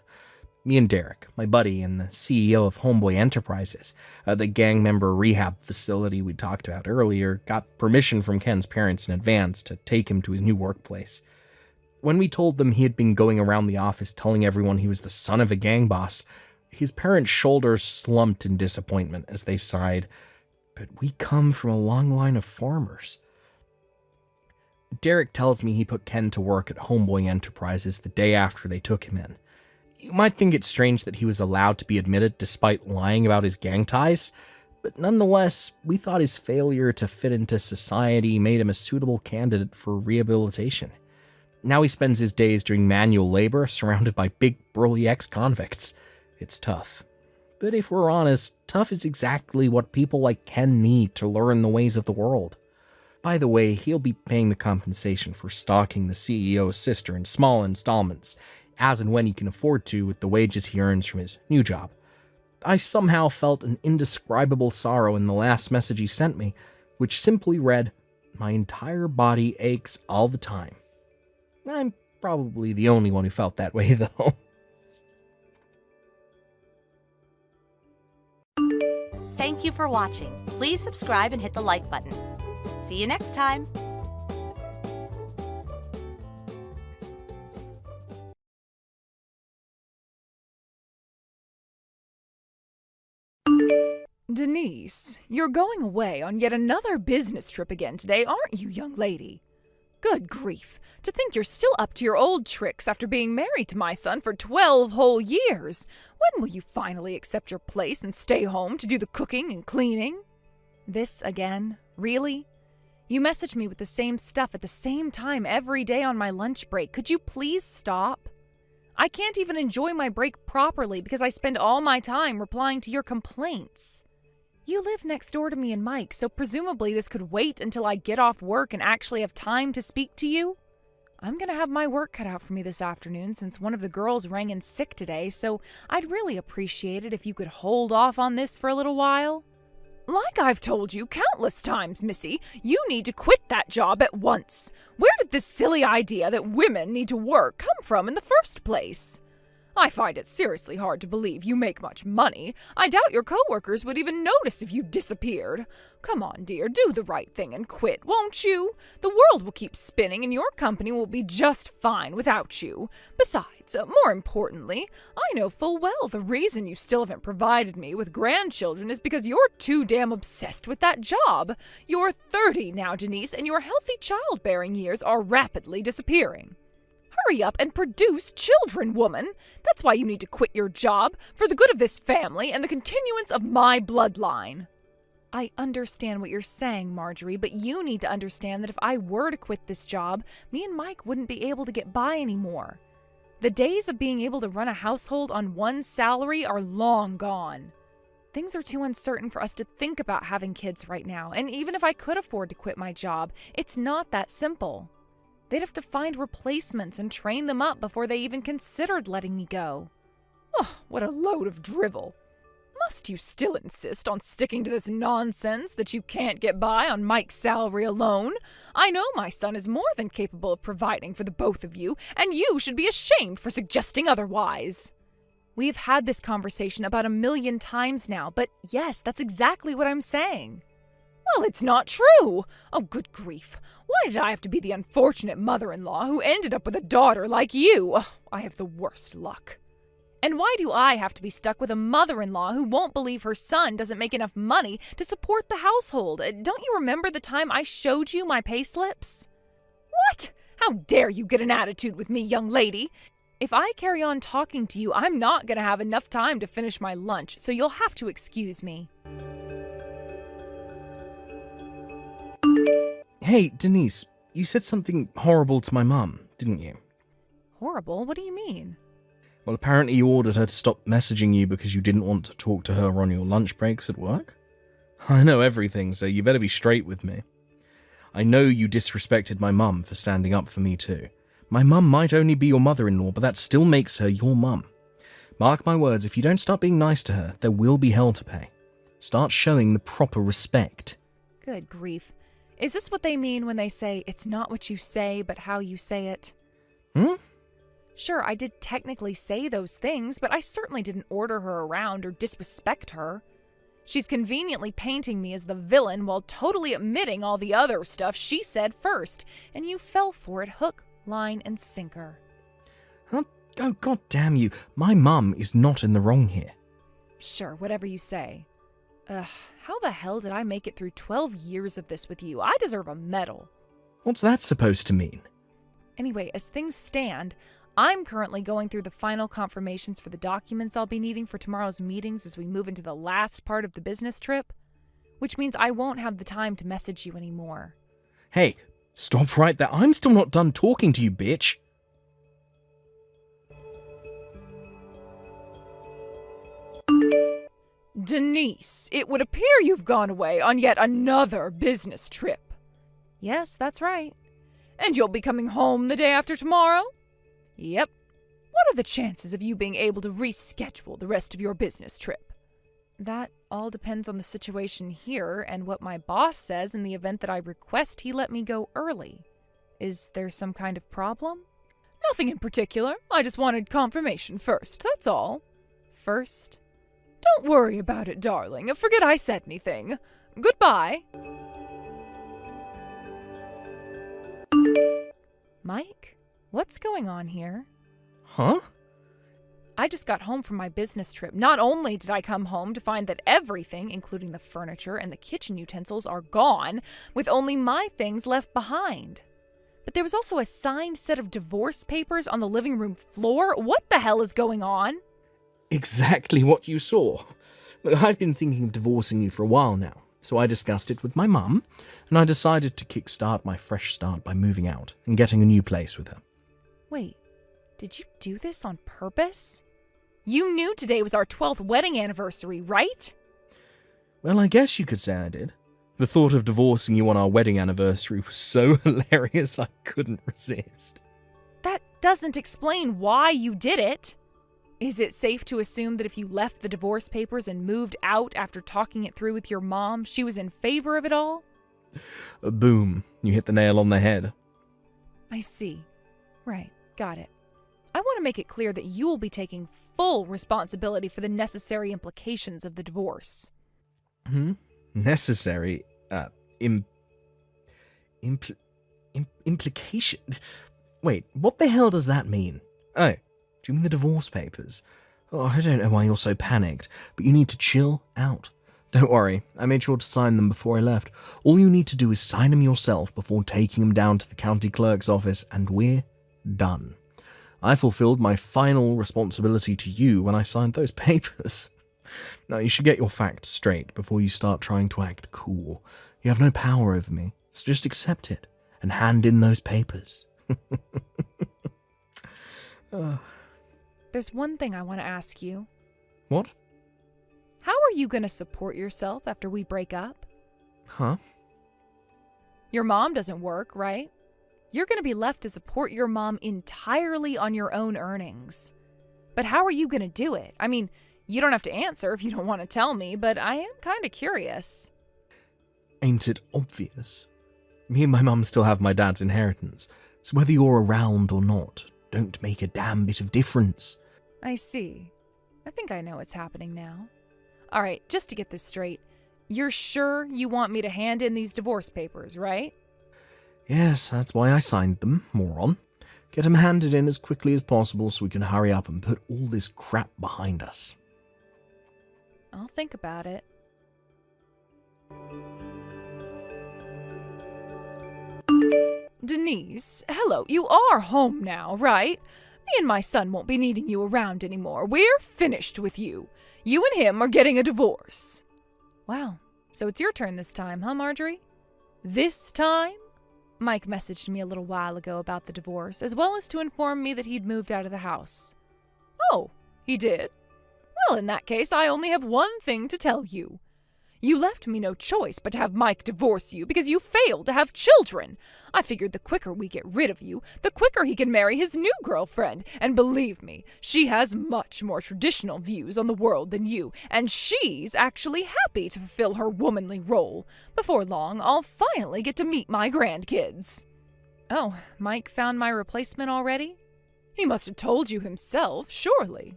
Me and Derek, my buddy and the CEO of Homeboy Enterprises, the gang member rehab facility we talked about earlier, got permission from Ken's parents in advance to take him to his new workplace. When we told them he had been going around the office telling everyone he was the son of a gang boss, his parents' shoulders slumped in disappointment as they sighed, "But we come from a long line of farmers." Derek tells me he put Ken to work at Homeboy Enterprises the day after they took him in. You might think it's strange that he was allowed to be admitted despite lying about his gang ties, but nonetheless, we thought his failure to fit into society made him a suitable candidate for rehabilitation. Now he spends his days doing manual labor surrounded by big, burly ex-convicts. It's tough. But if we're honest, tough is exactly what people like Ken need to learn the ways of the world. By the way, he'll be paying the compensation for stalking the CEO's sister in small installments, as and when he can afford to with the wages he earns from his new job. I somehow felt an indescribable sorrow in the last message he sent me, which simply read, "My entire body aches all the time." I'm probably the only one who felt that way, though. Thank you for watching. Please subscribe and hit the like button. See you next time. Denise, you're going away on yet another business trip again today, aren't you, young lady? Good grief, to think you're still up to your old tricks after being married to my son for 12 whole years. When will you finally accept your place and stay home to do the cooking and cleaning? This again? Really? You message me with the same stuff at the same time every day on my lunch break. Could you please stop? I can't even enjoy my break properly because I spend all my time replying to your complaints. You live next door to me and Mike, so presumably this could wait until I get off work and actually have time to speak to you. I'm gonna have my work cut out for me this afternoon since one of the girls rang in sick today, so I'd really appreciate it if you could hold off on this for a little while. Like I've told you countless times, Missy, you need to quit that job at once. Where did this silly idea that women need to work come from in the first place? I find it seriously hard to believe you make much money. I doubt your coworkers would even notice if you disappeared. Come on, dear, do the right thing and quit, won't you? The world will keep spinning and your company will be just fine without you. Besides, more importantly, I know full well the reason you still haven't provided me with grandchildren is because you're too damn obsessed with that job. You're 30 now, Denise, and your healthy childbearing years are rapidly disappearing. Hurry up and produce children, woman. That's why you need to quit your job, for the good of this family and the continuance of my bloodline. I understand what you're saying, Marjorie, but you need to understand that if I were to quit this job, me and Mike wouldn't be able to get by anymore. The days of being able to run a household on one salary are long gone. Things are too uncertain for us to think about having kids right now, and even if I could afford to quit my job, it's not that simple. They'd have to find replacements and train them up before they even considered letting me go. Oh, what a load of drivel. Must you still insist on sticking to this nonsense that you can't get by on Mike's salary alone? I know my son is more than capable of providing for the both of you, and you should be ashamed for suggesting otherwise. We've had this conversation about 1,000,000 times now, but yes, that's exactly what I'm saying. Well, it's not true. Oh, good grief. Why did I have to be the unfortunate mother-in-law who ended up with a daughter like you? Oh, I have the worst luck. And why do I have to be stuck with a mother-in-law who won't believe her son doesn't make enough money to support the household? Don't you remember the time I showed you my pay slips? What? How dare you get an attitude with me, young lady? If I carry on talking to you, I'm not going to have enough time to finish my lunch, so you'll have to excuse me. Hey, Denise, you said something horrible to my mum, didn't you? Horrible? What do you mean? Well, apparently you ordered her to stop messaging you because you didn't want to talk to her on your lunch breaks at work. I know everything, so you better be straight with me. I know you disrespected my mum for standing up for me too. My mum might only be your mother-in-law, but that still makes her your mum. Mark my words, if you don't start being nice to her, there will be hell to pay. Start showing the proper respect. Good grief. Is this what they mean when they say it's not what you say, but how you say it? Sure, I did technically say those things, but I certainly didn't order her around or disrespect her. She's conveniently painting me as the villain while totally omitting all the other stuff she said first, and you fell for it hook, line, and sinker. Oh, God damn you. My mum is not in the wrong here. Sure, whatever you say. How the hell did I make it through 12 years of this with you? I deserve a medal. What's that supposed to mean? Anyway, as things stand, I'm currently going through the final confirmations for the documents I'll be needing for tomorrow's meetings as we move into the last part of the business trip, which means I won't have the time to message you anymore. Hey, stop right there. I'm still not done talking to you, bitch. Denise, it would appear you've gone away on yet another business trip. Yes, that's right. And you'll be coming home the day after tomorrow? Yep. What are the chances of you being able to reschedule the rest of your business trip? That all depends on the situation here and what my boss says in the event that I request he let me go early. Is there some kind of problem? Nothing in particular. I just wanted confirmation first, that's all. First? Don't worry about it, darling. Forget I said anything. Goodbye. Mike, what's going on here? Huh? I just got home from my business trip. Not only did I come home to find that everything, including the furniture and the kitchen utensils, are gone, with only my things left behind. But there was also a signed set of divorce papers on the living room floor. What the hell is going on? Exactly what you saw. Look, I've been thinking of divorcing you for a while now, so I discussed it with my mum, and I decided to kickstart my fresh start by moving out and getting a new place with her. Wait, did you do this on purpose? You knew today was our 12th wedding anniversary, right? Well, I guess you could say I did. The thought of divorcing you on our wedding anniversary was so hilarious I couldn't resist. That doesn't explain why you did it. Is it safe to assume that if you left the divorce papers and moved out after talking it through with your mom, she was in favor of it all? Boom, you hit the nail on the head. I see. Right, got it. I want to make it clear that you will be taking full responsibility for the necessary implications of the divorce. Necessary? Implication? Wait, what the hell does that mean? Oh. Do you mean the divorce papers? Oh, I don't know why you're so panicked, but you need to chill out. Don't worry, I made sure to sign them before I left. All you need to do is sign them yourself before taking them down to the county clerk's office, and we're done. I fulfilled my final responsibility to you when I signed those papers. Now, you should get your facts straight before you start trying to act cool. You have no power over me, so just accept it and hand in those papers. There's one thing I want to ask you. What? How are you going to support yourself after we break up? Huh? Your mom doesn't work, right? You're going to be left to support your mom entirely on your own earnings. But how are you going to do it? I mean, you don't have to answer if you don't want to tell me, but I am kind of curious. Ain't it obvious? Me and my mum still have my dad's inheritance, so whether you're around or not, don't make a damn bit of difference. I see. I think I know what's happening now. All right, just to get this straight, you're sure you want me to hand in these divorce papers, right? Yes, that's why I signed them, moron. Get them handed in as quickly as possible so we can hurry up and put all this crap behind us. I'll think about it. Denise, hello, you are home now, right? Me and my son won't be needing you around anymore. We're finished with you. You and him are getting a divorce. Wow, so it's your turn this time, huh, Marjorie? This time? Mike messaged me a little while ago about the divorce, as well as to inform me that he'd moved out of the house. Oh, he did? Well, in that case, I only have one thing to tell you. You left me no choice but to have Mike divorce you because you failed to have children. I figured the quicker we get rid of you, the quicker he can marry his new girlfriend. And believe me, she has much more traditional views on the world than you, and she's actually happy to fulfill her womanly role. Before long, I'll finally get to meet my grandkids. Oh, Mike found my replacement already? He must have told you himself, surely.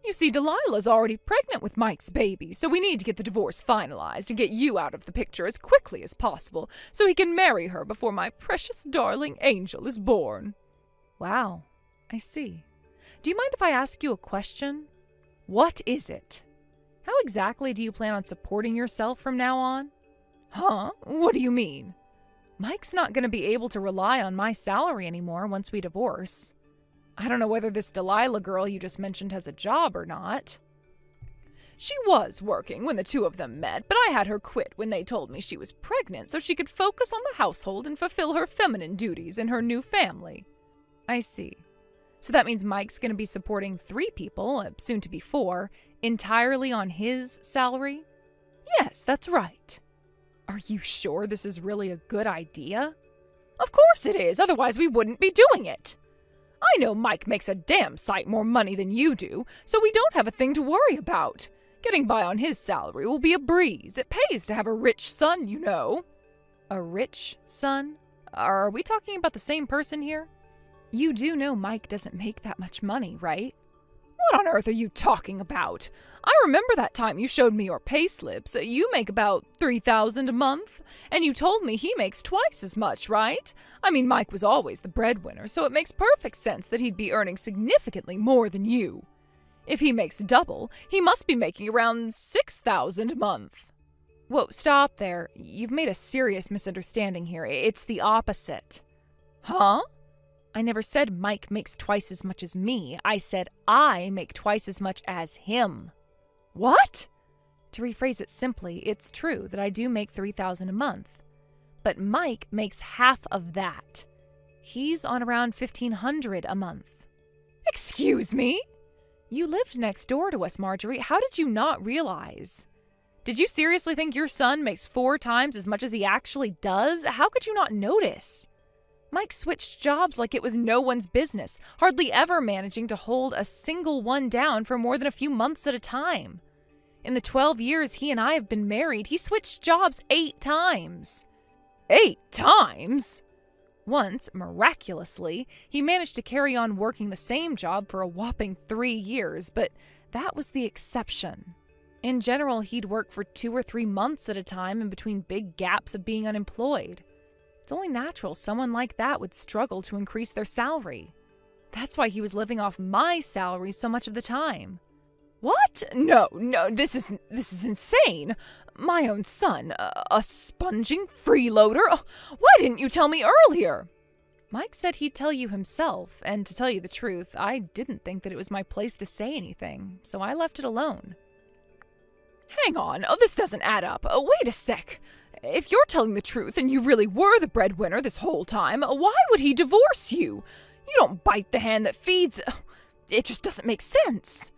You see, Delilah's already pregnant with Mike's baby, so we need to get the divorce finalized and get you out of the picture as quickly as possible so he can marry her before my precious darling angel is born. Wow, I see. Do you mind if I ask you a question? What is it? How exactly do you plan on supporting yourself from now on? Huh? What do you mean? Mike's not going to be able to rely on my salary anymore once we divorce. I don't know whether this Delilah girl you just mentioned has a job or not. She was working when the two of them met, but I had her quit when they told me she was pregnant so she could focus on the household and fulfill her feminine duties in her new family. I see. So that means Mike's going to be supporting 3 people, soon to be 4, entirely on his salary? Yes, that's right. Are you sure this is really a good idea? Of course it is, otherwise we wouldn't be doing it. I know Mike makes a damn sight more money than you do, so we don't have a thing to worry about. Getting by on his salary will be a breeze. It pays to have a rich son, you know. A rich son? Are we talking about the same person here? You do know Mike doesn't make that much money, right? What on earth are you talking about? I remember that time you showed me your payslips. You make about $3,000 a month, and you told me he makes twice as much, right? I mean, Mike was always the breadwinner, so it makes perfect sense that he'd be earning significantly more than you. If he makes double, he must be making around $6,000 a month. Whoa, stop there. You've made a serious misunderstanding here. It's the opposite. Huh? I never said Mike makes twice as much as me. I said I make twice as much as him. What? To rephrase it simply, it's true that I do make $3,000 a month. But Mike makes half of that. He's on around $1,500 a month. Excuse me? You lived next door to us, Marjorie. How did you not realize? Did you seriously think your son makes 4 times as much as he actually does? How could you not notice? Mike switched jobs like it was no one's business, hardly ever managing to hold a single one down for more than a few months at a time. In the 12 years he and I have been married, he switched jobs 8 times. 8 times? Once, miraculously, he managed to carry on working the same job for a whopping 3 years, but that was the exception. In general, he'd work for 2 or 3 months at a time in between big gaps of being unemployed. It's only natural someone like that would struggle to increase their salary. That's why he was living off my salary so much of the time. What? No, this is insane. My own son, a sponging freeloader? Oh, why didn't you tell me earlier? Mike said he'd tell you himself, and to tell you the truth, I didn't think that it was my place to say anything, so I left it alone. Hang on, this doesn't add up. Wait a sec. If you're telling the truth and you really were the breadwinner this whole time, why would he divorce you? You don't bite the hand that feeds. It just doesn't make sense.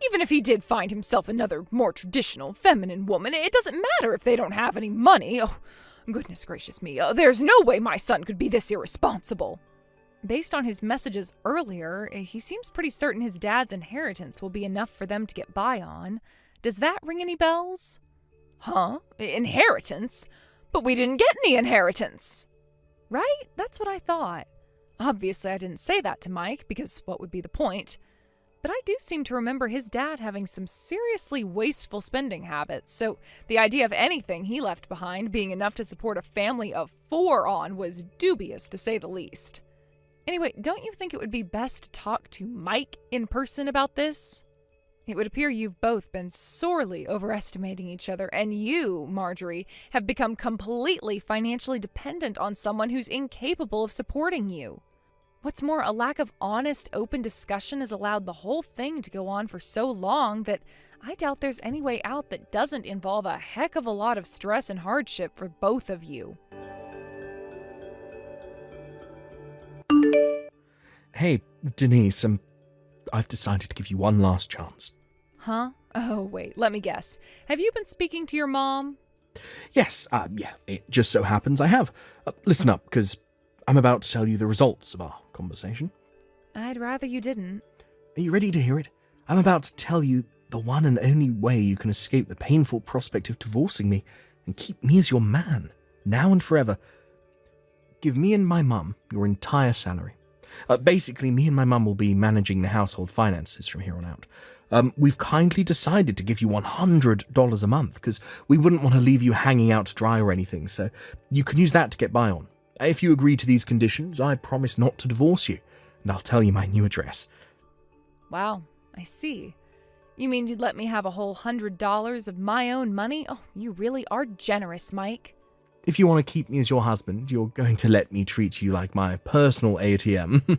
Even if he did find himself another more traditional feminine woman, it doesn't matter if they don't have any money. Oh, goodness gracious me. There's no way my son could be this irresponsible. Based on his messages earlier, he seems pretty certain his dad's inheritance will be enough for them to get by on. Does that ring any bells? Huh? Inheritance? But we didn't get any inheritance. Right? That's what I thought. Obviously, I didn't say that to Mike, because what would be the point? But I do seem to remember his dad having some seriously wasteful spending habits, so the idea of anything he left behind being enough to support a family of 4 on was dubious, to say the least. Anyway, don't you think it would be best to talk to Mike in person about this? It would appear you've both been sorely overestimating each other, and you, Marjorie, have become completely financially dependent on someone who's incapable of supporting you. What's more, a lack of honest, open discussion has allowed the whole thing to go on for so long that I doubt there's any way out that doesn't involve a heck of a lot of stress and hardship for both of you. Hey, Denise, I've decided to give you one last chance. Huh? Oh, wait, let me guess. Have you been speaking to your mom? Yes, yeah, it just so happens I have. Listen up, because I'm about to tell you the results of our conversation. I'd rather you didn't. Are you ready to hear it? I'm about to tell you the one and only way you can escape the painful prospect of divorcing me and keep me as your man, now and forever. Give me and my mum your entire salary. Basically, me and my mum will be managing the household finances from here on out. We've kindly decided to give you $100 a month because we wouldn't want to leave you hanging out to dry or anything, so you can use that to get by on. If you agree to these conditions, I promise not to divorce you, and I'll tell you my new address. Wow, I see. You mean you'd let me have a whole $100 of my own money? Oh, you really are generous, Mike. If you want to keep me as your husband, you're going to let me treat you like my personal ATM.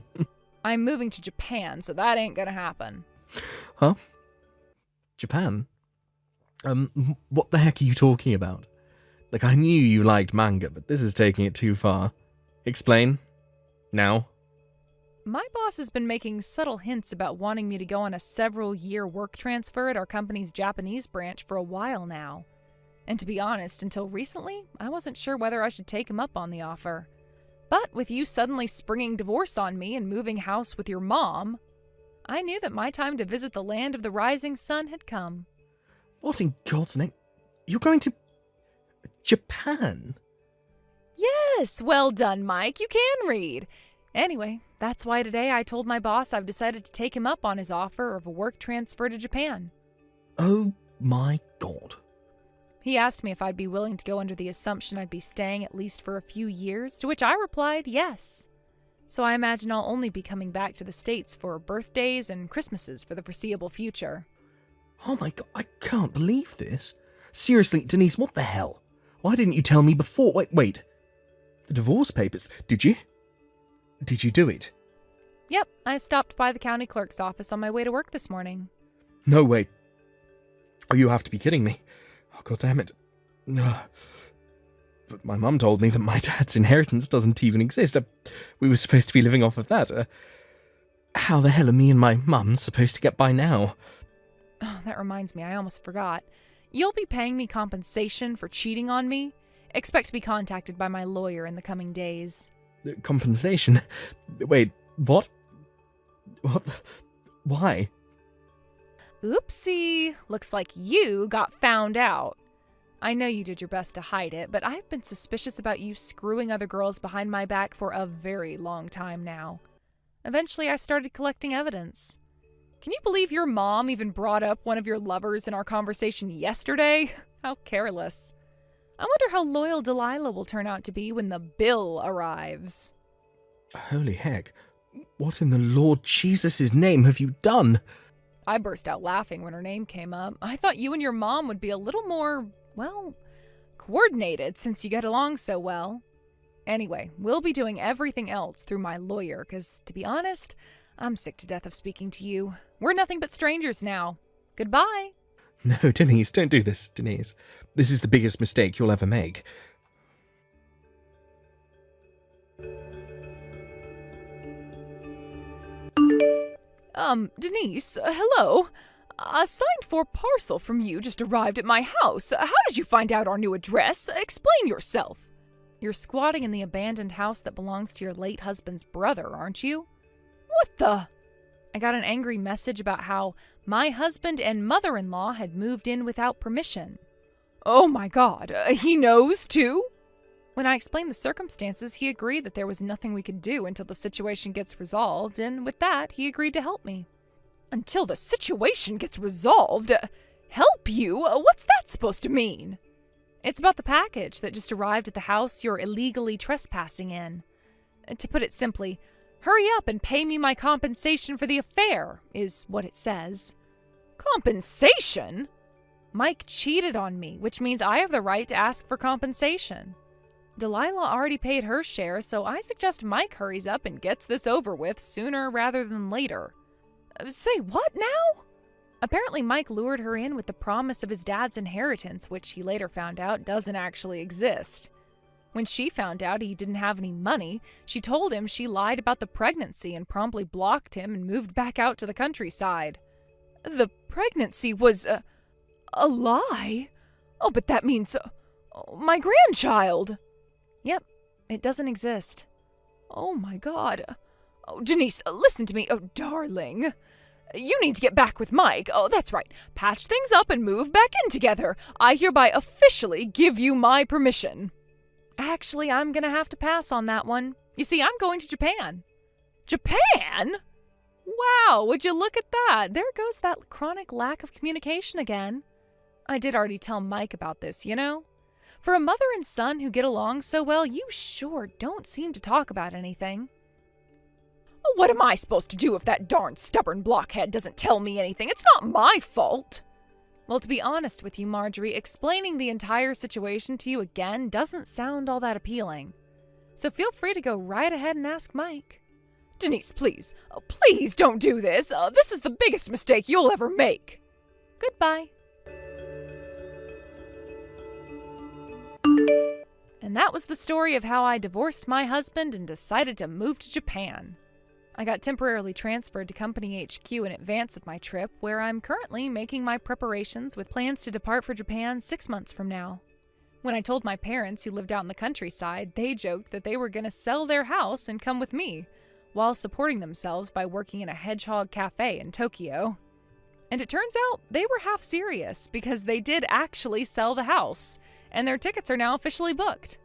I'm moving to Japan, so that ain't gonna happen. Huh? Japan? What the heck are you talking about? Like, I knew you liked manga, but this is taking it too far. Explain. Now. My boss has been making subtle hints about wanting me to go on a several-year work transfer at our company's Japanese branch for a while now. And to be honest, until recently, I wasn't sure whether I should take him up on the offer. But with you suddenly springing divorce on me and moving house with your mom, I knew that my time to visit the land of the rising sun had come. What in God's name? You're going to Japan? Yes, well done, Mike. You can read. Anyway, that's why today I told my boss I've decided to take him up on his offer of a work transfer to Japan. Oh my God. He asked me if I'd be willing to go under the assumption I'd be staying at least for a few years, to which I replied yes. So I imagine I'll only be coming back to the States for birthdays and Christmases for the foreseeable future. Oh my God, I can't believe this. Seriously, Denise, what the hell? Why didn't you tell me before? Wait. The divorce papers, did you? Did you do it? Yep, I stopped by the county clerk's office on my way to work this morning. No way. Oh, you have to be kidding me. Oh, God damn it. But my mum told me that my dad's inheritance doesn't even exist. We were supposed to be living off of that. How the hell are me and my mum supposed to get by now? Oh, that reminds me, I almost forgot. You'll be paying me compensation for cheating on me. Expect to be contacted by my lawyer in the coming days. Compensation? Wait, what? What? Why? Oopsie. Looks like you got found out. I know you did your best to hide it, but I've been suspicious about you screwing other girls behind my back for a very long time now. Eventually, I started collecting evidence. Can you believe your mom even brought up one of your lovers in our conversation yesterday? How careless. I wonder how loyal Delilah will turn out to be when the bill arrives. Holy heck. What in the Lord Jesus' name have you done? I burst out laughing when her name came up. I thought you and your mom would be a little more, well, coordinated since you get along so well. Anyway, we'll be doing everything else through my lawyer, because, to be honest, I'm sick to death of speaking to you. We're nothing but strangers now. Goodbye. No, Denise, don't do this, Denise. This is the biggest mistake you'll ever make. Denise, hello? A signed-for parcel from you just arrived at my house. How did you find out our new address? Explain yourself. You're squatting in the abandoned house that belongs to your late husband's brother, aren't you? What the? I got an angry message about how my husband and mother-in-law had moved in without permission. Oh my God, he knows too? When I explained the circumstances, he agreed that there was nothing we could do until the situation gets resolved, and with that, he agreed to help me. Until the situation gets resolved? Help you? What's that supposed to mean? It's about the package that just arrived at the house you're illegally trespassing in. To put it simply, hurry up and pay me my compensation for the affair, is what it says. Compensation? Mike cheated on me, which means I have the right to ask for compensation. Delilah already paid her share, so I suggest Mike hurries up and gets this over with sooner rather than later. Say what now? Apparently Mike lured her in with the promise of his dad's inheritance, which he later found out doesn't actually exist. When she found out he didn't have any money, she told him she lied about the pregnancy and promptly blocked him and moved back out to the countryside. The pregnancy was a lie? Oh, but that means my grandchild. Yep, it doesn't exist. Oh my God. Oh, Janice, listen to me. Oh, darling. You need to get back with Mike. Oh, that's right. Patch things up and move back in together. I hereby officially give you my permission. Actually, I'm gonna have to pass on that one. You see, I'm going to Japan. Japan? Wow, would you look at that? There goes that chronic lack of communication again. I did already tell Mike about this, you know? For a mother and son who get along so well, you sure don't seem to talk about anything. What am I supposed to do if that darn stubborn blockhead doesn't tell me anything? It's not my fault. Well, to be honest with you, Marjorie, explaining the entire situation to you again doesn't sound all that appealing. So feel free to go right ahead and ask Mike. Denise, please. Oh, please don't do this. This is the biggest mistake you'll ever make. Goodbye. And that was the story of how I divorced my husband and decided to move to Japan. I got temporarily transferred to Company HQ in advance of my trip, where I'm currently making my preparations with plans to depart for Japan 6 months from now. When I told my parents, who lived out in the countryside, they joked that they were going to sell their house and come with me, while supporting themselves by working in a hedgehog cafe in Tokyo. And it turns out they were half serious, because they did actually sell the house, and their tickets are now officially booked.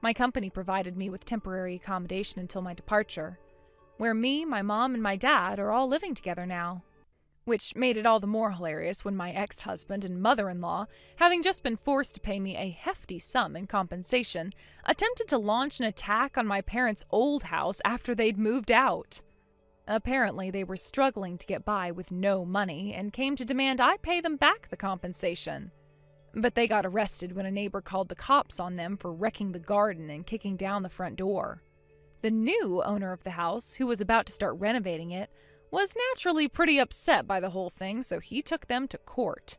My company provided me with temporary accommodation until my departure, where me, my mom, and my dad are all living together now. Which made it all the more hilarious when my ex-husband and mother-in-law, having just been forced to pay me a hefty sum in compensation, attempted to launch an attack on my parents' old house after they'd moved out. Apparently, they were struggling to get by with no money and came to demand I pay them back the compensation. But they got arrested when a neighbor called the cops on them for wrecking the garden and kicking down the front door. The new owner of the house, who was about to start renovating it, was naturally pretty upset by the whole thing, so he took them to court.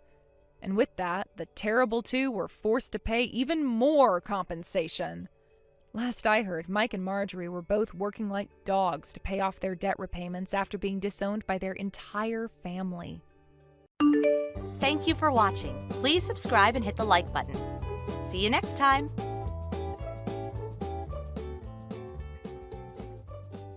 And with that, the terrible two were forced to pay even more compensation. Last I heard, Mike and Marjorie were both working like dogs to pay off their debt repayments after being disowned by their entire family. Thank you for watching. Please subscribe and hit the like button. See you next time.